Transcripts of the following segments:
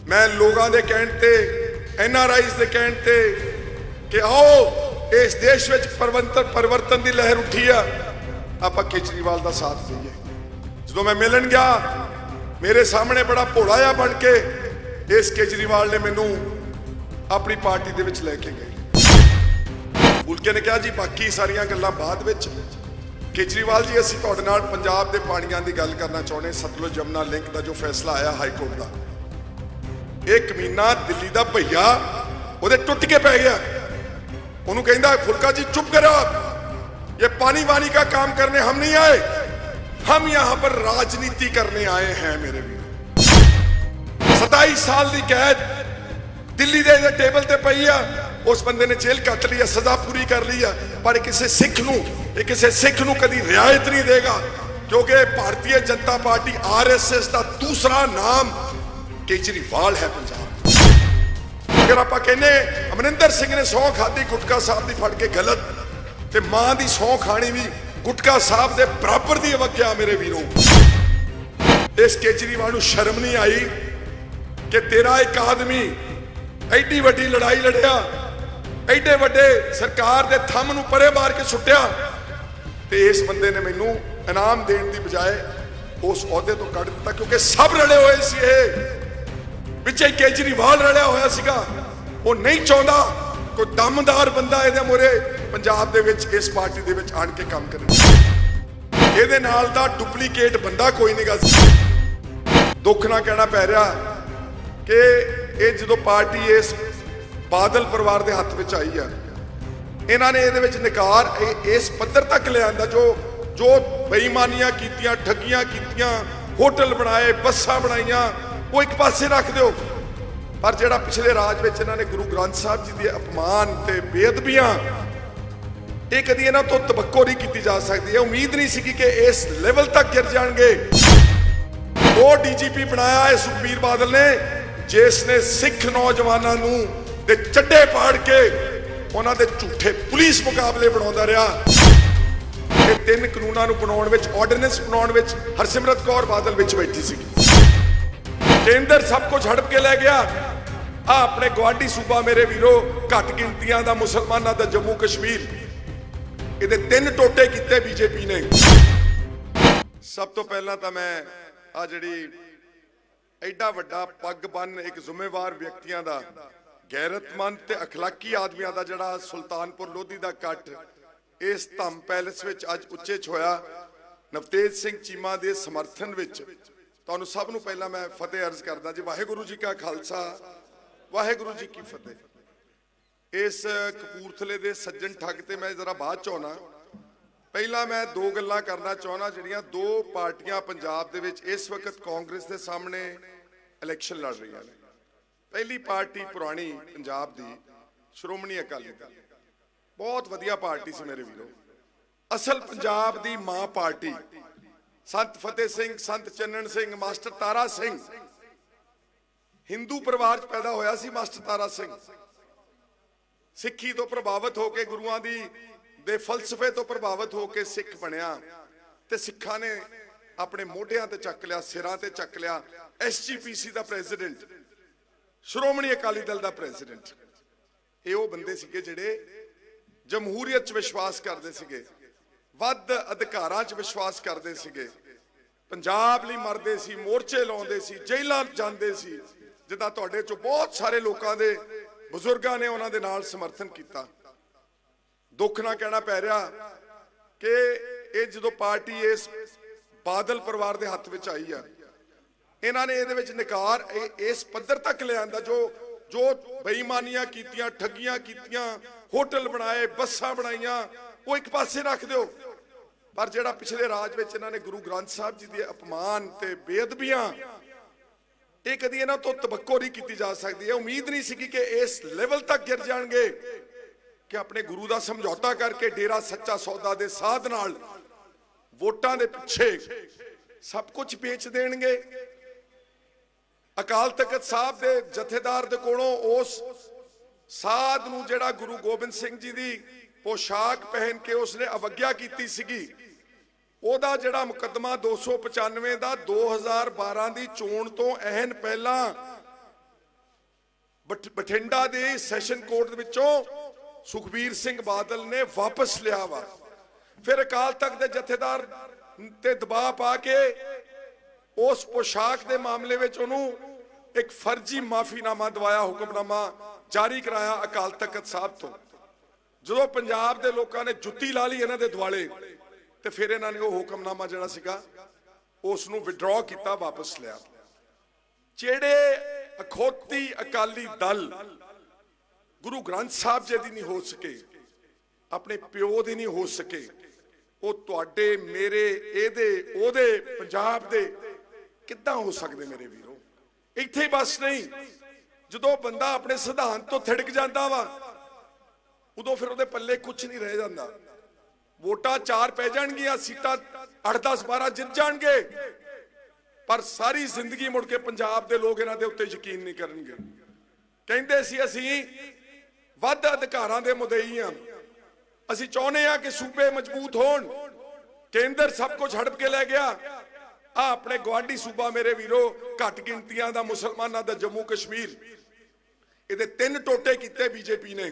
मैं लोगों के कहण ते NRIs के कहण ते कि आओ इस देश में परिवर्तन की लहर उठी है, आप केजरीवाल का साथ दईए। जो मैं मिलन गया मेरे सामने बड़ा भोला जा बन के इस केजरीवाल ने मैनू अपनी पार्टी दे विच लैके गए। फुलके ने कहा जी बाकी सारिया गल्लां बाद विच। केजरीवाल जी असीं तुहाडे नाल पंजाब दे पाणियां दी गल करना चाहुंदे। सतलुज यमुना लिंक का जो फैसला आया हाई कोर्ट का, एक कमीना दिल्ली का भैया उहदे टुट के पै गया। उन्होंने कहता फुलका जी चुप करो, ये पानी वानी का काम करने हम नहीं आए, हम यहां पर राजनीति करने आए हैं। मेरे भी 27 साल की कैद दिल्ली के टेबल ते पई आ। उस बंदे ने जेल कट ली है, सजा पूरी कर ली है, पर किसी सिख नूं कभी रियायत नहीं देगा, क्योंकि भारतीय जनता पार्टी RSS का दूसरा नाम केजरीवाल है पंजाब। अगर आप कहने अमरिंदर सिंह ने सौं खाधी गुटका साहब की फड़ के गलत, तो मां की सौं खानी भी गुटका साहब के बराबर की अवज्ञा। मेरे वीरों, इस केजरीवाल को शर्म नहीं आई कि तेरा एक आदमी एडी वड्डी लड़ाई लड़िया, एडे वड्डे सरकार के थंम नूं परे मार के सुट्टिया, तो इस बंदे ने मैनू इनाम देने की बजाय उस अहुदे तो कढ़ दिता, क्योंकि सब रले हुए सी। पिछे केजरीवाल रलिया होया सीगा। वो नहीं चाहता कोई दमदार बंदा इहदे मोरे पंजाब दे विच इस पार्टी दे विच आण के काम करे। इहदे नाल दा डुप्लीकेट बंदा कोई नहीं गा। दुख ना कहना पै रहा कि ये जो पार्टी इस बादल परिवार के हत्थ विच आई है, इन्हां ने इहदे विच निकार इस पद्धर तक ले आंदा जो बेईमानियां कीतियां, ठगियां कीतियां, होटल बनाए, बसां बनाईयां, वो एक पासे रख दो। पर जिहड़ा पिछले राज में इन्होंने गुरु ग्रंथ साहब जी के अपमान ते बेअदबियां, ये कदी इन्हां तो तवक्को नहीं की जा सकती है। उम्मीद नहीं सी कि इस लेवल तक गिर जाएंगे। वो DGP बनाया है सुखबीर बादल ने, जिसने सिख नौजवानों नूं दे चड्डे पाड़ के उन्होंने झूठे पुलिस मुकाबले बना रहा। ये 3 कानूनों बनाने विच, ऑर्डिनेंस बनाने विच हरसिमरत कौर बादल विच बैठी सी। केंद्र सब कुछ हड़प के लै गया। अपने गुआढ़ी सूबा मेरे वीरो घट गिनतियां दा मुसलमानों का जम्मू कश्मीर, ये 3 टोटे किए बीजेपी ने। सब तो पहला तो मैं आ जिहड़ी एडा वड्डा पग बन एक जिम्मेवार व्यक्तियों का, गैरतमंद ते अखलाकी आदमियों का जिहड़ा सुल्तानपुर लोधी का कट इस धम पैलेस विच अज उच्चे च होया, नवतेज सिंह चीमा के समर्थन विच तुहानू सब नूं पहला मैं फतेह अर्ज करदा जी। वाहिगुरू जी का खालसा, वाहिगुरू जी की फतेह। इस कपूरथले दे सज्जन ठग ते मैं जरा बाद च आउणा। पहला मैं 2 गल्लां करना चाहना जिहड़ियां 2 पार्टियां पंजाब दे विच इस वक्त कांग्रेस के सामने इलैक्शन लड़ रही हैं। पहली पार्टी पुरानी पंजाब दी श्रोमणी अकाली दल, बहुत वधिया पार्टी सी मेरे वीरों। असल पंजाब दी मां पार्टी संत फतेह सिंह, संत चन्नन सिंह, मास्टर तारा सिंह, हिंदू परिवार च पैदा होया सी। मास्टर तारा सिंह सिੱਖੀ तो प्रभावित होकर, गुरुआं दी दे फलसफे तो प्रभावित होकर सिख बनया, ते सिखां ने अपने मोढियां ते चक लिया, सिरां ते चक लिया। SGPC का प्रेजिडेंट, श्रोमणी अकाली दल का प्रेजिडेंट, ये वो बंदे सीगे जिहड़े जमहूरीयत च विश्वास करते सीगे, वध अधिकारां च विश्वास करते सीगे, पंजाब लई मरदे सी, मोर्चे लाउंदे सी, जेलां जांदे सी। जिद्दां तुहाडे चों बहुत सारे लोकां दे बुजुर्गां ने उन्हां दे नाल समर्थन कीता। दुख ना कहना पै रहा कि ये जो पार्टी इस बादल परिवार के हत्थ विच आई है, इन्हां ने इहदे विच निकार इस पद्धर तक ले आंदा जो बेईमानियां कीतियां, ठगियां कीतियां, होटल बनाए, बसां बनाईयां, वो एक पासे रख दो। पर जिहड़ा पिछले राज में इन्होंने गुरु ग्रंथ साहब जी के अपमान ते बेअदबियां, ये कदी इन्हां तो तवक्को नहीं की जा सकती है। उम्मीद नहीं सी कि इस लेवल तक गिर जाएंगे कि अपने गुरु का समझौता करके डेरा सच्चा सौदा के साध नाल वोटां दे पिछे सब कुछ बेच देणगे। अकाल तख्त साहब के जथेदार दे कोलों उस साध नूं जिहड़ा गुरु गोबिंद सिंह जी की पोशाक पहन के उसने अवज्ञा की सीगी, ओदा जिहड़ा मुकदमा 295 का 2012 की चोण तो अहन पहला ਬਠਿੰਡਾ ਦੇ ਸੈਸ਼ਨ ਕੋਰਟ ਦੇ ਵਿੱਚੋਂ ਸੁਖਬੀਰ ਸਿੰਘ ਬਾਦਲ ਨੇ ਵਾਪਸ ਲਿਆ ਵਾ। ਫਿਰ ਅਕਾਲ ਤਖਤ ਦੇ ਜਥੇਦਾਰ ਤੇ ਦਬਾਅ ਪਾ ਕੇ ਉਸ ਪੋਸ਼ਾਕ ਦੇ ਮਾਮਲੇ ਵਿੱਚ ਉਹਨੂੰ ਇੱਕ ਫਰਜ਼ੀ ਮਾਫੀਨਾਮਾ ਦਵਾਇਆ, ਹੁਕਮਨਾਮਾ ਜਾਰੀ ਕਰਾਇਆ ਅਕਾਲ ਤਖਤ ਸਾਹਿਬ ਤੋਂ। ਜਦੋਂ ਪੰਜਾਬ ਦੇ ਲੋਕਾਂ ਨੇ ਜੁੱਤੀ ਲਾ ਲਈ ਇਹਨਾਂ ਦੇ ਦੁਆਲੇ, ਤੇ ਫਿਰ ਇਹਨਾਂ ਨੇ ਉਹ ਹੁਕਮਨਾਮਾ ਜਿਹੜਾ ਸੀਗਾ ਉਸ ਨੂੰ ਵਿਡਰਾਅ ਕੀਤਾ, ਵਾਪਸ ਲਿਆ। ਜਿਹੜੇ ਅਖੌਤੀ ਅਕਾਲੀ ਦਲ ਗੁਰੂ ਗ੍ਰੰਥ ਸਾਹਿਬ ਜੀ ਦੀ ਨਹੀਂ ਹੋ ਸਕੇ, ਆਪਣੇ ਪਿਓ ਦੀ ਨਹੀਂ ਹੋ ਸਕੇ, ਉਹ ਤੁਹਾਡੇ, ਮੇਰੇ, ਇਹਦੇ, ਉਹਦੇ, ਪੰਜਾਬ ਦੇ ਕਿੱਦਾਂ ਹੋ ਸਕਦੇ ਮੇਰੇ ਵੀਰੋ? ਇੱਥੇ ਹੀ ਬਸ ਨਹੀਂ, ਜਦੋਂ ਬੰਦਾ ਆਪਣੇ ਸਿਧਾਂਤ ਤੋਂ ਥਿੜਕ ਜਾਂਦਾ ਵਾ ਉਦੋਂ ਫਿਰ ਉਹਦੇ ਪੱਲੇ ਕੁਝ ਨਹੀਂ ਰਹਿ ਜਾਂਦਾ। ਵੋਟਾਂ 4 ਪੈ ਜਾਣਗੀਆਂ, ਸੀਟਾਂ 8, 10, 12 ਜਿੱਤ ਜਾਣਗੇ, ਪਰ ਸਾਰੀ ਜ਼ਿੰਦਗੀ ਮੁੜ ਕੇ ਪੰਜਾਬ ਦੇ ਲੋਕ ਇਹਨਾਂ ਦੇ ਉੱਤੇ ਯਕੀਨ ਨਹੀਂ ਕਰਨਗੇ। ਕਹਿੰਦੇ ਸੀ ਅਸੀਂ ਵੱਧ ਅਧਿਕਾਰਾਂ ਦੇ ਮੁਦਈ ਹਾਂ, ਅਸੀਂ ਚਾਹੁੰਦੇ ਹਾਂ ਕਿ ਸੂਬੇ ਮਜ਼ਬੂਤ ਹੋਣ, ਕੇਂਦਰ ਸਭ ਕੁਝ ਹੜਪ ਕੇ ਲੈ ਗਿਆ। ਆ ਆਪਣੇ ਗਵਾਂਢੀ ਸੂਬਾ ਮੇਰੇ ਵੀਰੋ, ਘੱਟ ਗਿਣਤੀਆਂ ਦਾ ਮੁਸਲਮਾਨਾਂ ਦਾ ਜੰਮੂ ਕਸ਼ਮੀਰ, ਇਹਦੇ 3 ਟੋਟੇ ਕੀਤੇ ਬੀਜੇਪੀ ਨੇ।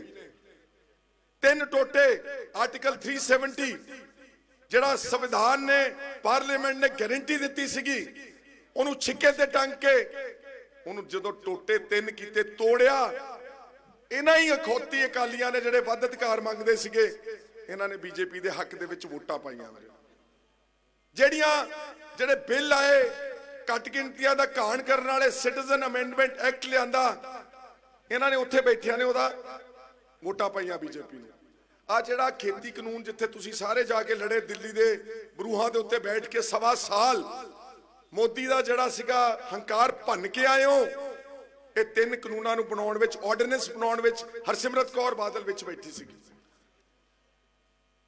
3 ਟੋਟੇ। ਆਰਟੀਕਲ 370 ਜਿਹੜਾ ਸੰਵਿਧਾਨ ਨੇ, ਪਾਰਲੀਮੈਂਟ ਨੇ ਗਾਰੰਟੀ ਦਿੱਤੀ ਸੀਗੀ, ਉਹਨੂੰ ਛਿੱਕੇ ਤੇ ਟੰਗ ਕੇ ਉਹਨੂੰ ਜਦੋਂ ਟੋਟੇ 3 ਕੀਤੇ, ਤੋੜਿਆ। ਇਹਨਾਂ ਹੀ ਅਖੌਤੀ ਅਕਾਲੀਆਂ ਨੇ ਜਿਹੜੇ ਵੱਧ ਅਧਿਕਾਰ ਮੰਗਦੇ ਸੀਗੇ, ਇਹਨਾਂ ਨੇ ਬੀਜੇਪੀ ਦੇ ਹੱਕ ਦੇ ਵਿੱਚ ਵੋਟਾਂ ਪਾਈਆਂ। ਜਿਹੜੇ ਬਿੱਲ ਆਏ, ਘੱਟ ਗਿਣਤੀਆਂ ਦਾ ਘਾਣ ਕਰਨ ਵਾਲੇ, ਸਿਟੀਜ਼ਨ ਅਮੈਂਡਮੈਂਟ ਐਕਟ ਲਿਆਂਦਾ, ਇਹਨਾਂ ਨੇ ਉੱਥੇ ਬੈਠਿਆਂ ਨੇ ਉਹਦਾ ਵੋਟਾਂ ਪਾਈਆਂ ਬੀਜੇਪੀ ਨੂੰ। ਆ ਜਿਹੜਾ ਖੇਤੀ ਕਾਨੂੰਨ, ਜਿੱਥੇ ਤੁਸੀਂ ਸਾਰੇ ਜਾ ਕੇ ਲੜੇ ਦਿੱਲੀ ਦੇ ਬਰੂਹਾਂ ਦੇ ਉੱਤੇ ਬੈਠ ਕੇ 1.25 ਸਾਲ ਮੋਦੀ ਦਾ ਜਿਹੜਾ ਸੀਗਾ ਹੰਕਾਰ ਭੰਨ ਕੇ ਆਏ ਹੋ, ਇਹ 3 ਕਾਨੂੰਨਾਂ ਨੂੰ ਬਣਾਉਣ ਵਿੱਚ, ਆਰਡੀਨੈਂਸ ਬਣਾਉਣ ਵਿੱਚ ਹਰਸਿਮਰਤ ਕੌਰ ਬਾਦਲ ਵਿੱਚ ਬੈਠੀ ਸੀਗੀ।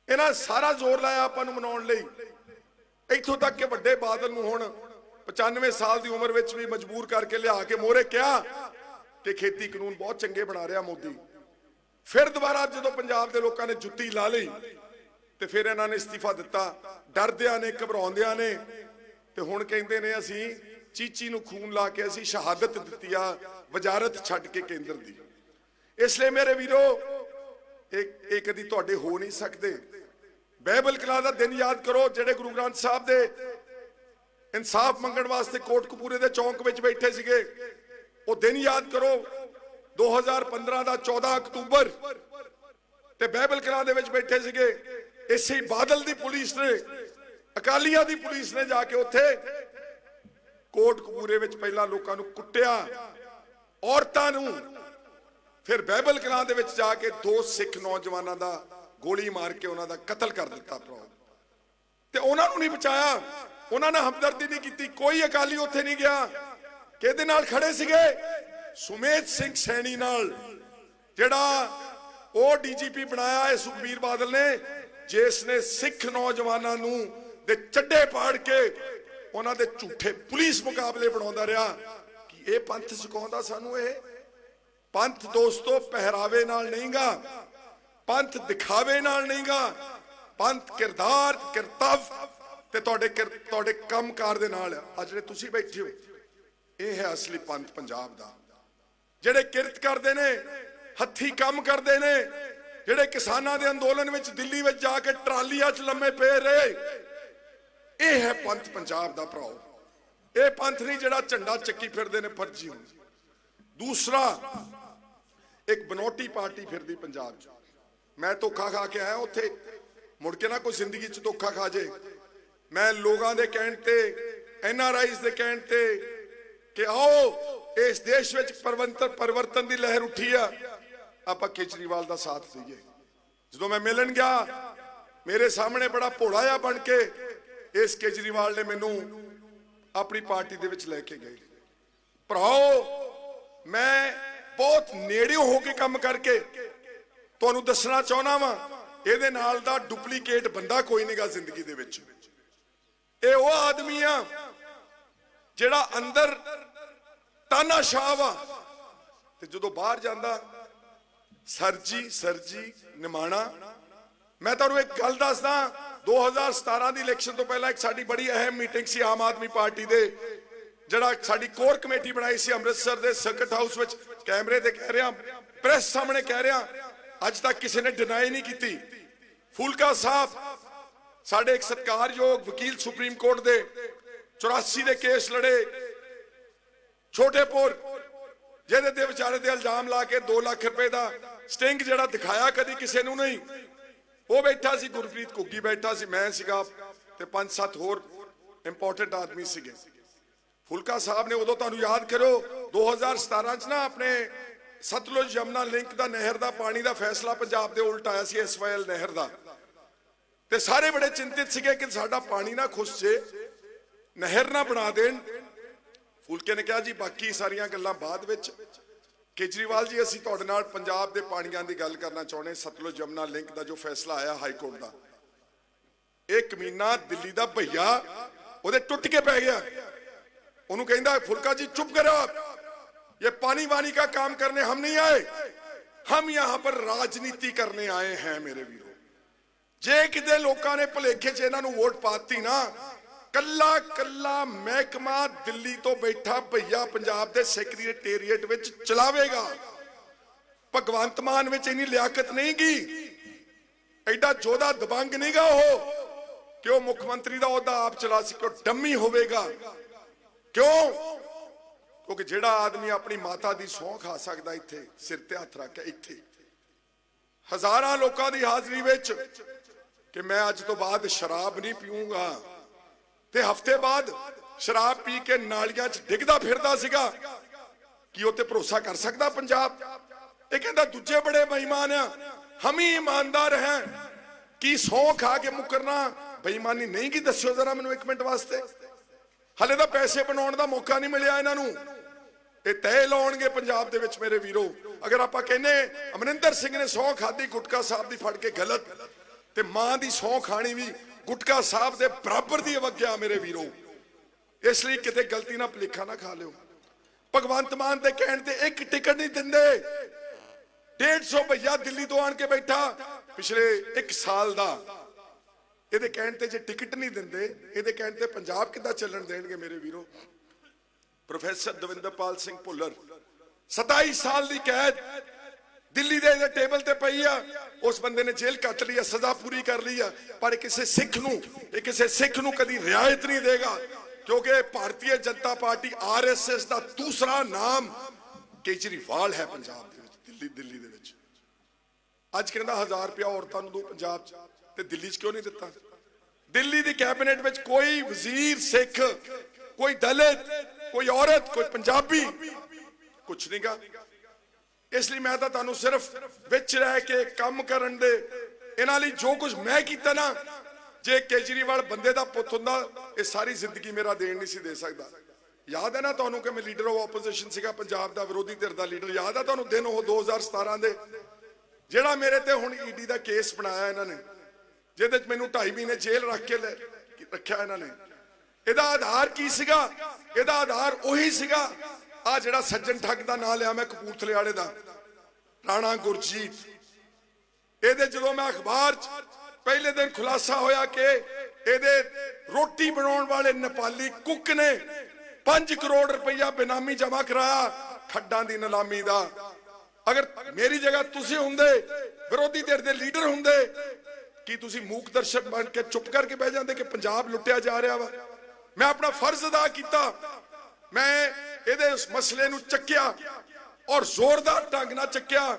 ਇਹਨਾਂ ਸਾਰਾ ਜ਼ੋਰ ਲਾਇਆ ਆਪਾਂ ਨੂੰ ਮਨਾਉਣ ਲਈ, ਇੱਥੋਂ ਤੱਕ ਕਿ ਵੱਡੇ ਬਾਦਲ ਨੂੰ ਹੁਣ 95 ਸਾਲ ਦੀ ਉਮਰ ਵਿੱਚ ਵੀ ਮਜਬੂਰ ਕਰਕੇ ਲਿਆ ਕੇ ਮੋਹਰੇ ਕਿਹਾ ਕਿ ਖੇਤੀ ਕਾਨੂੰਨ ਬਹੁਤ ਚੰਗੇ ਬਣਾ ਰਿਹਾ ਮੋਦੀ। ਫਿਰ ਦੁਬਾਰਾ ਜਦੋਂ ਪੰਜਾਬ ਦੇ ਲੋਕਾਂ ਨੇ ਜੁੱਤੀ ਲਾ ਲਈ ਤੇ ਫਿਰ ਇਹਨਾਂ ਨੇ ਅਸਤੀਫਾ ਦਿੱਤਾ, ਡਰਦਿਆਂ ਨੇ, ਘਬਰਾਉਂਦਿਆਂ ਨੇ, ਤੇ ਹੁਣ ਕਹਿੰਦੇ ਨੇ ਅਸੀਂ ਚੀਚੀ ਨੂੰ ਖੂਨ ਲਾ ਕੇ ਅਸੀਂ ਸ਼ਹਾਦਤ ਦਿੱਤੀ ਆ, ਵਜ਼ਾਰਤ ਛੱਡ ਕੇ ਕੇਂਦਰ ਦੀ। ਇਸ ਲਈ ਮੇਰੇ ਵੀਰੋ, ਇਹ ਕਦੀ ਤੁਹਾਡੇ ਹੋ ਨਹੀਂ ਸਕਦੇ। ਬਾਈਬਲ ਕਲਾ ਦਾ ਦਿਨ ਯਾਦ ਕਰੋ, ਜਿਹੜੇ ਗੁਰੂ ਗ੍ਰੰਥ ਸਾਹਿਬ ਦੇ ਇਨਸਾਫ ਮੰਗਣ ਵਾਸਤੇ ਕੋਟਕਪੂਰੇ ਦੇ ਚੌਂਕ ਵਿੱਚ ਬੈਠੇ ਸੀਗੇ, ਉਹ ਦਿਨ ਯਾਦ ਕਰੋ। 2015 ਦਾ 14 ਅਕਤੂਬਰ ਤੇ ਬਾਈਬਲ ਕਲਾ ਦੇ ਵਿੱਚ ਬੈਠੇ ਸੀਗੇ। ਇਸੇ ਬਾਦਲ ਦੀ ਪੁਲਿਸ ਨੇ, ਅਕਾਲੀਆਂ ਦੀ ਪੁਲਿਸ ਨੇ ਜਾ ਕੇ ਉੱਥੇ ਕੋਟਕਪੂਰੇ ਵਿੱਚ ਪਹਿਲਾਂ ਲੋਕਾਂ ਨੂੰ ਕੁੱਟਿਆ, ਔਰਤਾਂ ਨੂੰ, ਫਿਰ ਬਾਈਬਲ ਕਲਾ ਦੇ ਵਿੱਚ ਜਾ ਕੇ 2 ਸਿੱਖ ਨੌਜਵਾਨਾਂ ਦਾ ਗੋਲੀ ਮਾਰ ਕੇ ਉਹਨਾਂ ਦਾ ਕਤਲ ਕਰ ਦਿੱਤਾ। ਤੇ ਉਹਨਾਂ ਨੂੰ ਨਹੀਂ ਬਚਾਇਆ, ਉਹਨਾਂ ਨੇ ਹਮਦਰਦੀ ਨਹੀਂ ਕੀਤੀ। ਕੋਈ ਅਕਾਲੀ ਉੱਥੇ ਨਹੀਂ ਗਿਆ। ਕਿਹਦੇ ਨਾਲ ਖੜੇ ਸੀਗੇ? ਸੁਮੇਧ ਸਿੰਘ ਸੈਣੀ ਨਾਲ, ਜਿਹੜਾ ਉਹ ਡੀਜੀਪੀ ਬਣਾਇਆ ਹੈ ਸੁਖਬੀਰ ਬਾਦਲ ਨੇ, ਜਿਸ ਨੇ ਸਿੱਖ ਨੌਜਵਾਨਾਂ ਨੂੰ ਦੇ ਚੱਡੇ ਪਾੜ ਕੇ ਉਹਨਾਂ ਦੇ ਝੂਠੇ ਪੁਲਿਸ ਮੁਕਾਬਲੇ ਬਣਾਉਂਦਾ ਰਿਹਾ। ਕਿ ਇਹ ਪੰਥ ਸਿਖਾਉਂਦਾ ਸਾਨੂੰ? ਇਹ ਪੰਥ ਦੋਸਤੋ ਪਹਿਰਾਵੇ ਨਾਲ ਨਹੀਂਗਾ, ਪੰਥ ਦਿਖਾਵੇ ਨਾਲ ਨਹੀਂਗਾ, ਪੰਥ ਕਿਰਦਾਰ, ਕਰਤੱਵ ਤੇ ਤੁਹਾਡੇ ਕੰਮਕਾਰ ਦੇ ਨਾਲ। ਅੱਜ ਜਿਹੜੇ ਤੁਸੀਂ ਬੈਠੇ ਹੋ, ਇਹ ਹੈ ਅਸਲੀ ਪੰਥ ਪੰਜਾਬ ਦਾ। ਜਿਹੜੇ ਕਿਰਤ ਕਰਦੇ ਨੇ, ਹੱਥੀ ਕੰਮ ਕਰਦੇ ਨੇ, ਜਿਹੜੇ ਕਿਸਾਨਾਂ ਦੇ ਅੰਦੋਲਨ ਵਿੱਚ ਦਿੱਲੀ ਵਿੱਚ ਜਾ ਕੇ ਟਰਾਲੀਆਂ 'ਚ ਲੰਮੇ ਪਏ ਰਹੇ, ਇਹ ਹੈ ਪੰਥ ਪੰਜਾਬ ਦਾ ਭਰਾਓ। ਇਹ ਪੰਥ ਨਹੀਂ ਜਿਹੜਾ ਝੰਡਾ ਚੱਕੀ ਫਿਰਦੇ ਨੇ ਫਰਜ਼ੀ ਹੁਣ। ਦੂਸਰਾ, ਇੱਕ ਬਨੋਟੀ ਪਾਰਟੀ ਫਿਰਦੀ ਪੰਜਾਬ 'ਚ। ਮੈਂ ਧੋਖਾ ਖਾ ਕੇ ਆਇਆ ਉੱਥੇ, ਮੁੜ ਕੇ ਨਾ ਕੋਈ ਜ਼ਿੰਦਗੀ 'ਚ ਧੋਖਾ ਖਾ ਜੇ। ਮੈਂ ਲੋਕਾਂ ਦੇ ਕਹਿਣ ਤੇ, NRIs ਦੇ ਕਹਿਣ ਤੇ ਕਿ ਆਓ ਇਸ ਦੇਸ਼ ਵਿੱਚ ਪਰਿਵਰਤਨ ਦੀ ਲਹਿਰ ਉੱਠੀ ਆ, ਆਪਾਂ ਕੇਜਰੀਵਾਲ ਦਾ ਸਾਥ ਦਈਏ। ਜਦੋਂ ਮੈਂ ਮਿਲਣ ਗਿਆ, ਮੇਰੇ ਸਾਹਮਣੇ ਬੜਾ ਭੋਲਾ ਜਿਹਾ ਬਣ ਕੇ ਇਸ ਕੇਜਰੀਵਾਲ ਨੇ ਮੈਨੂੰ ਆਪਣੀ ਪਾਰਟੀ ਦੇ ਵਿੱਚ ਲੈ ਕੇ ਗਏ। ਭਰਾਓ, ਮੈਂ ਬਹੁਤ ਨੇੜਿਓਂ ਹੋ ਕੇ ਕੰਮ ਕਰਕੇ ਤੁਹਾਨੂੰ ਦੱਸਣਾ ਚਾਹੁੰਦਾ ਵਾਂ, ਇਹਦੇ ਨਾਲ ਦਾ ਡੁਪਲੀਕੇਟ ਬੰਦਾ ਕੋਈ ਨਹੀਂਗਾ ਜ਼ਿੰਦਗੀ ਦੇ ਵਿੱਚ। ਇਹ ਉਹ ਆਦਮੀ ਆ ਜਿਹੜਾ ਅੰਦਰ ਤਾਨਾਸ਼ਾਹ ਵਾ, ਤੇ ਜਦੋਂ ਬਾਹਰ ਜਾਂਦਾ ਸਰਜੀ ਨਿਮਾਣਾ। ਮੈਂ ਤੁਹਾਨੂੰ ਇੱਕ ਗੱਲ ਦੱਸਦਾ, 2017 ਦੀ ਇਲੈਕਸ਼ਨ ਤੋਂ ਪਹਿਲਾਂ ਇੱਕ ਸਾਡੀ ਬੜੀ ਅਹਿਮ ਮੀਟਿੰਗ ਸੀ ਆਮ ਆਦਮੀ ਪਾਰਟੀ ਦੇ, ਜਿਹੜਾ ਸਾਡੀ ਕੋਰ ਕਮੇਟੀ ਬਣਾਈ ਸੀ ਅੰਮ੍ਰਿਤਸਰ ਦੇ ਸਰਕਟ ਹਾਊਸ ਵਿੱਚ। कैमरे ते कह रहा, प्रेस सामने कह रहा, अज तक किसी ने डिनाई नहीं की। फूलका साहब साडे एक सत्कारयोग वकील सुप्रीम कोर्ट दे 84 दे केस लड़े, छोटेपुर ਜਿਹਦੇ ਤੇ ਵਿਚਾਰੇ ਤੇ ਇਲਜ਼ਾਮ ਲਾ ਕੇ 2 ਲੱਖ रुपए ਦਾ ਸਟਿੰਗ ਜਿਹੜਾ ਦਿਖਾਇਆ ਕਦੀ ਕਿਸੇ ਨੂੰ ਨਹੀਂ, ਉਹ ਬੈਠਾ ਸੀ, ਗੁਰਪ੍ਰੀਤ ਘੁੱਗੀ ਬੈਠਾ ਸੀ, ਮੈਂ ਸੀਗਾ ਤੇ 5-7 ਹੋਰ ਇੰਪੋਰਟੈਂਟ ਆਦਮੀ ਸੀਗੇ। ਫੁਲਕਾ ਸਾਹਿਬ ਨੇ ਉਦੋਂ ਤੁਹਾਨੂੰ ਯਾਦ ਕਰੋ 2017 ਚ ਨਾ ਆਪਣੇ ਸਤਲੁਜ ਯਮਨਾ ਲਿੰਕ ਦਾ ਨਹਿਰ ਦਾ ਪਾਣੀ ਦਾ ਫੈਸਲਾ ਪੰਜਾਬ ਦੇ ਉਲਟ ਆਇਆ ਸੀ, ਐਸਵਾਈਐਲ ਨਹਿਰ ਦਾ, ਤੇ ਸਾਰੇ ਬੜੇ ਚਿੰਤਿਤ ਸੀਗੇ ਕਿ ਸਾਡਾ ਪਾਣੀ ਨਾ ਖੁੱਸ ਜੇ, ਨਹਿਰ ਨਾ ਬਣਾ ਦੇਣ। ਫੂਲਕੇ ਨੇ ਕਿਹਾ ਜੀ ਬਾਕੀ ਸਾਰੀਆਂ ਗੱਲਾਂ ਬਾਅਦ ਵਿੱਚ। ਕੇਜਰੀਵਾਲ ਜੀ ਅਸੀਂ ਤੁਹਾਡੇ ਨਾਲ ਪੰਜਾਬ ਦੇ ਪਾਣੀਆਂ ਦੀ ਗੱਲ ਕਰਨਾ ਚਾਹੁੰਦੇ। ਸਤਲੁਜ ਯਮਨਾ ਲਿੰਕ ਦਾ ਜੋ ਫੈਸਲਾ ਆਇਆ ਹਾਈ ਕੋਰਟ ਦਾ, ਇਹ ਕਮੀਨਾ ਦਿੱਲੀ ਦਾ ਭਈਆ ਉਹਦੇ ਟੁੱਟ ਕੇ ਪੈ ਗਿਆ। ਉਹਨੂੰ ਕਹਿੰਦਾ ਫੁਲਕਾ ਜੀ ਚੁੱਪ करो, ये पानी वानी का काम करने हम नहीं आए, हम यहां पर राजनीति करने आए हैं मेरे वीरों। जे किते लोकां ने भुलेखे च इन्हां नूं वोट पाती ना, कल्ला कल्ला महकमा दिल्ली तो बैठा भैया पंजाब दे सैकटरीएट विच चलावेगा। भगवंत मान विच इन्नी लियाकत नहीं गी, एडा जोधा दबंग नहीं गा हो कि वह मुख्यमंत्री का ओहदा आप चला सके, डम्मी होवेगा। क्यों? क्योंकि जिहड़ा आदमी अपनी माता की सौं खा सकता इत्थे सिर ते हथ रख के, इत्थे हजारां लोकां दी हाजरी विच कि मैं अज तो बाद शराब नहीं पीऊंगा, ते हफ्ते बाद शराब पी के नालियां च डिगदा फिरदा सीगा, कि उत्ते भरोसा कर सकदा पंजाब? ये कहंदा दूजे बड़े बेईमान आ, हम ही ईमानदार हैं, कि सौं खा के मुकरना बेईमानी नहीं की? दस्यो जरा मैनूं 1 मिनट वास्ते। हले तो पैसे बनाने का मौका नहीं मिलिया इन्हां नूं, ये तय लाउणगे पंजाब दे विच मेरे वीरो। अगर आपां कहने अमरिंदर सिंह ने सौं खाधी गुटका साहब दी फड़ के गलत, ते मां दी सौं खानी भी गुटका साहब दे बराबर दी अवज्ञा मेरे वीरो। इसलिए किते गलती ना भुलेखा ना खा लियो। भगवंत मान दे कहण ते एक टिकट नहीं दिंदे, 150 भैया दिल्ली तो आण के बैठा पिछले 1 साल दा, ਇਹਦੇ ਕਹਿਣ ਤੇ ਜੇ ਟਿਕਟ ਨਹੀਂ ਦਿੰਦੇ, ਇਹਦੇ ਕਹਿਣ ਤੇ ਪੰਜਾਬ ਕਿੱਦਾਂ ਚੱਲਣ ਦੇਣਗੇ ਮੇਰੇ ਵੀਰੋ। ਪ੍ਰੋਫੈਸਰ ਦਵਿੰਦਰਪਾਲ ਸਿੰਘ ਭੁੱਲਰ 27 ਸਾਲ ਦੀ ਕੈਦ ਦਿੱਲੀ ਦੇ ਟੇਬਲ ਤੇ ਪਈ ਆ, ਉਸ ਬੰਦੇ ਨੇ ਜੇਲ੍ਹ ਕੱਟ ਲਈ ਆ, ਸਜ਼ਾ ਪੂਰੀ ਕਰ ਲਈ ਆ, ਪਰ ਕਿਸੇ ਸਿੱਖ ਨੂੰ ਕਦੀ ਰਿਆਇਤ ਨਹੀਂ ਦੇਗਾ, ਕਿਉਂਕਿ ਭਾਰਤੀ ਜਨਤਾ ਪਾਰਟੀ ਆਰਐਸਐਸ ਦਾ ਦੂਸਰਾ ਨਾਮ ਕੇਜਰੀਵਾਲ ਹੈ ਪੰਜਾਬ ਦੇ ਵਿੱਚ, ਦਿੱਲੀ ਦੇ ਵਿੱਚ। ਅੱਜ ਕਹਿੰਦਾ 1000 ਰੁਪਇਆ ਔਰਤਾਂ ਨੂੰ ਦੋ ਪੰਜਾਬ 'ਚ, ਤੇ ਦਿੱਲੀ 'ਚ ਕਿਉਂ ਨਹੀਂ ਦਿੱਤਾ? ਦਿੱਲੀ ਦੀ ਕੈਬਨਿਟ ਵਿੱਚ ਕੋਈ ਵਜ਼ੀਰ ਸਿੱਖ, ਕੋਈ ਦਲਿਤ, ਕੋਈ ਔਰਤ, ਕੋਈ ਪੰਜਾਬੀ ਕੁਛ ਨਹੀਂ ਗਾ। ਇਸ ਲਈ ਮੈਂ ਤਾਂ ਤੁਹਾਨੂੰ ਸਿਰਫ ਵਿੱਚ ਰਹਿ ਕੇ ਕੰਮ ਕਰਨ ਦੇ ਇਹਨਾਂ ਲਈ ਜੋ ਕੁਝ ਮੈਂ ਕੀਤਾ ਨਾ, ਜੇ ਕੇਜਰੀਵਾਲ ਬੰਦੇ ਦਾ ਪੁੱਤ ਹੁੰਦਾ ਇਹ ਸਾਰੀ ਜ਼ਿੰਦਗੀ ਮੇਰਾ ਦੇਣ ਨਹੀਂ ਸੀ ਦੇ ਸਕਦਾ। ਯਾਦ ਹੈ ਨਾ ਤੁਹਾਨੂੰ ਕਿ ਮੈਂ ਲੀਡਰ ਆਫ ਆਪੋਜੀਸ਼ਨ ਸੀਗਾ, ਪੰਜਾਬ ਦਾ ਵਿਰੋਧੀ ਧਿਰ ਦਾ ਲੀਡਰ। ਯਾਦ ਹੈ ਤੁਹਾਨੂੰ ਦਿਨ ਉਹ 2017 ਦੇ, ਜਿਹੜਾ ਮੇਰੇ ਤੇ ਹੁਣ ਈਡੀ ਦਾ ਕੇਸ ਬਣਾਇਆ ਇਹਨਾਂ ਨੇ, ਜਿਹਦੇ ਚ ਮੈਨੂੰ 2.5 ਮਹੀਨੇ ਜੇਲ੍ਹ ਰੱਖ ਕੇ ਰੱਖਿਆ ਇਹਨਾਂ ਨੇ। ਇਹਦਾ ਆਧਾਰ ਕੀ ਸੀਗਾ? ਇਹਦਾ ਆਧਾਰ ਉਹੀ ਸੀਗਾ ਆ ਜਿਹੜਾ ਸੱਜਣ ਠੱਗ ਦਾ ਨਾਂ ਲਿਆ ਮੈਂ ਕਪੂਰਥਲੇ ਵਾਲੇ ਦਾ, ਰਾਣਾ ਗੁਰਜੀਤ। ਇਹਦੇ ਜਦੋਂ ਮੈਂ ਅਖਬਾਰ 'ਚ ਪਹਿਲੇ ਦਿਨ ਖੁਲਾਸਾ ਹੋਇਆ ਕਿ ਇਹਦੇ ਰੋਟੀ ਬਣਾਉਣ ਵਾਲੇ ਨੇਪਾਲੀ ਕੁੱਕ ਨੇ 5 ਕਰੋੜ ਰੁਪਇਆ ਬੇਨਾਮੀ ਜਮ੍ਹਾਂ ਕਰਾਇਆ ਖੱਡਾਂ ਦੀ ਨਿਲਾਮੀ ਦਾ। ਅਗਰ ਮੇਰੀ ਜਗ੍ਹਾ ਤੁਸੀਂ ਹੁੰਦੇ, ਵਿਰੋਧੀ ਧਿਰ ਦੇ ਲੀਡਰ ਹੁੰਦੇ, ਕੀ ਤੁਸੀਂ ਮੂਕ ਦਰਸ਼ਕ ਬਣ ਕੇ ਚੁੱਪ ਕਰਕੇ ਬਹਿ ਜਾਂਦੇ ਕਿ ਪੰਜਾਬ ਲੁੱਟਿਆ ਜਾ ਰਿਹਾ ਵਾ? ਮੈਂ ਆਪਣਾ ਫਰਜ਼ ਅਦਾ ਕੀਤਾ, ਮੈਂ ਇਹਦੇ ਉਸ ਮਸਲੇ ਨੂੰ ਚੱਕਿਆ ਔਰ ਜ਼ੋਰਦਾਰ ਢੰਗ ਨਾਲ ਚੱਕਿਆ।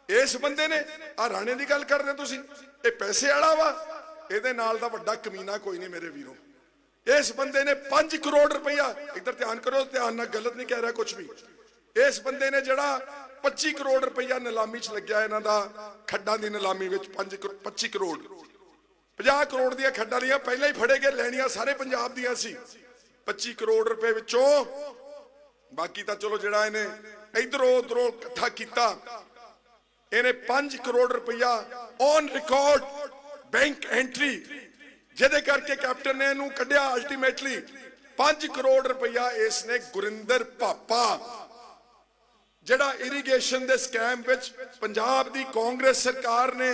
ਇਸ ਬੰਦੇ ਨੇ ਆ ਰਾਣੇ ਦੀ ਗੱਲ ਕਰਦੇ ਤੁਸੀਂ, ਇਹ ਪੈਸੇ ਵਾਲਾ ਵਾ, ਇਹਦੇ ਨਾਲ ਦਾ ਵੱਡਾ ਕਮੀਨਾ ਕੋਈ ਨਹੀਂ ਮੇਰੇ ਵੀਰੋ। ਇਸ ਬੰਦੇ ਨੇ 5 ਕਰੋੜ ਰੁਪਇਆ, ਇੱਧਰ ਧਿਆਨ ਕਰੋ, ਧਿਆਨ ਨਾਲ, ਗਲਤ ਨਹੀਂ ਕਹਿ ਰਿਹਾ ਕੁਝ ਵੀ। ਇਸ ਬੰਦੇ ਨੇ ਜਿਹੜਾ 25 ਕਰੋੜ ਰੁਪਇਆ ਨਿਲਾਮੀ 'ਚ ਲੱਗਿਆ ਇਹਨਾਂ ਦਾ, ਖੱਡਾਂ ਦੀ ਨਿਲਾਮੀ ਵਿੱਚ 25 ਕਰੋੜ 50 ਕਰੋੜ ਦੀਆਂ ਖੱਡਾਂ ਲੀਆਂ ਪਹਿਲਾਂ ਹੀ ਫੜੇ ਗਏ, ਲੈਣੀਆਂ ਸਾਰੇ ਪੰਜਾਬ ਦੀਆਂ ਸੀ। 25 ਕਰੋੜ ਰੁਪਏ ਵਿੱਚੋਂ ਬਾਕੀ ਤਾਂ ਚਲੋ ਜਿਹੜਾ ਇਹਨੇ ਇਧਰੋਂ ਉਧਰੋਂ ਇਕੱਠਾ ਕੀਤਾ, ਇਹਨੇ 5 ਕਰੋੜ ਰੁਪਇਆ ਔਨ ਰਿਕਾਰਡ ਬੈਂਕ ਐਂਟਰੀ, ਜਿਹਦੇ ਕਰਕੇ ਕੈਪਟਨ ਨੇ ਇਹਨੂੰ ਕੱਢਿਆ ਅਲਟੀਮੇਟਲੀ। 5 ਕਰੋੜ ਰੁਪਇਆ ਇਸ ਨੇ ਗੁਰਿੰਦਰ ਭਾਪਾ, ਜਿਹੜਾ ਇਰੀਗੇਸ਼ਨ ਦੇ ਸਕੈਮ ਵਿੱਚ ਪੰਜਾਬ ਦੀ ਕਾਂਗਰਸ ਸਰਕਾਰ ਨੇ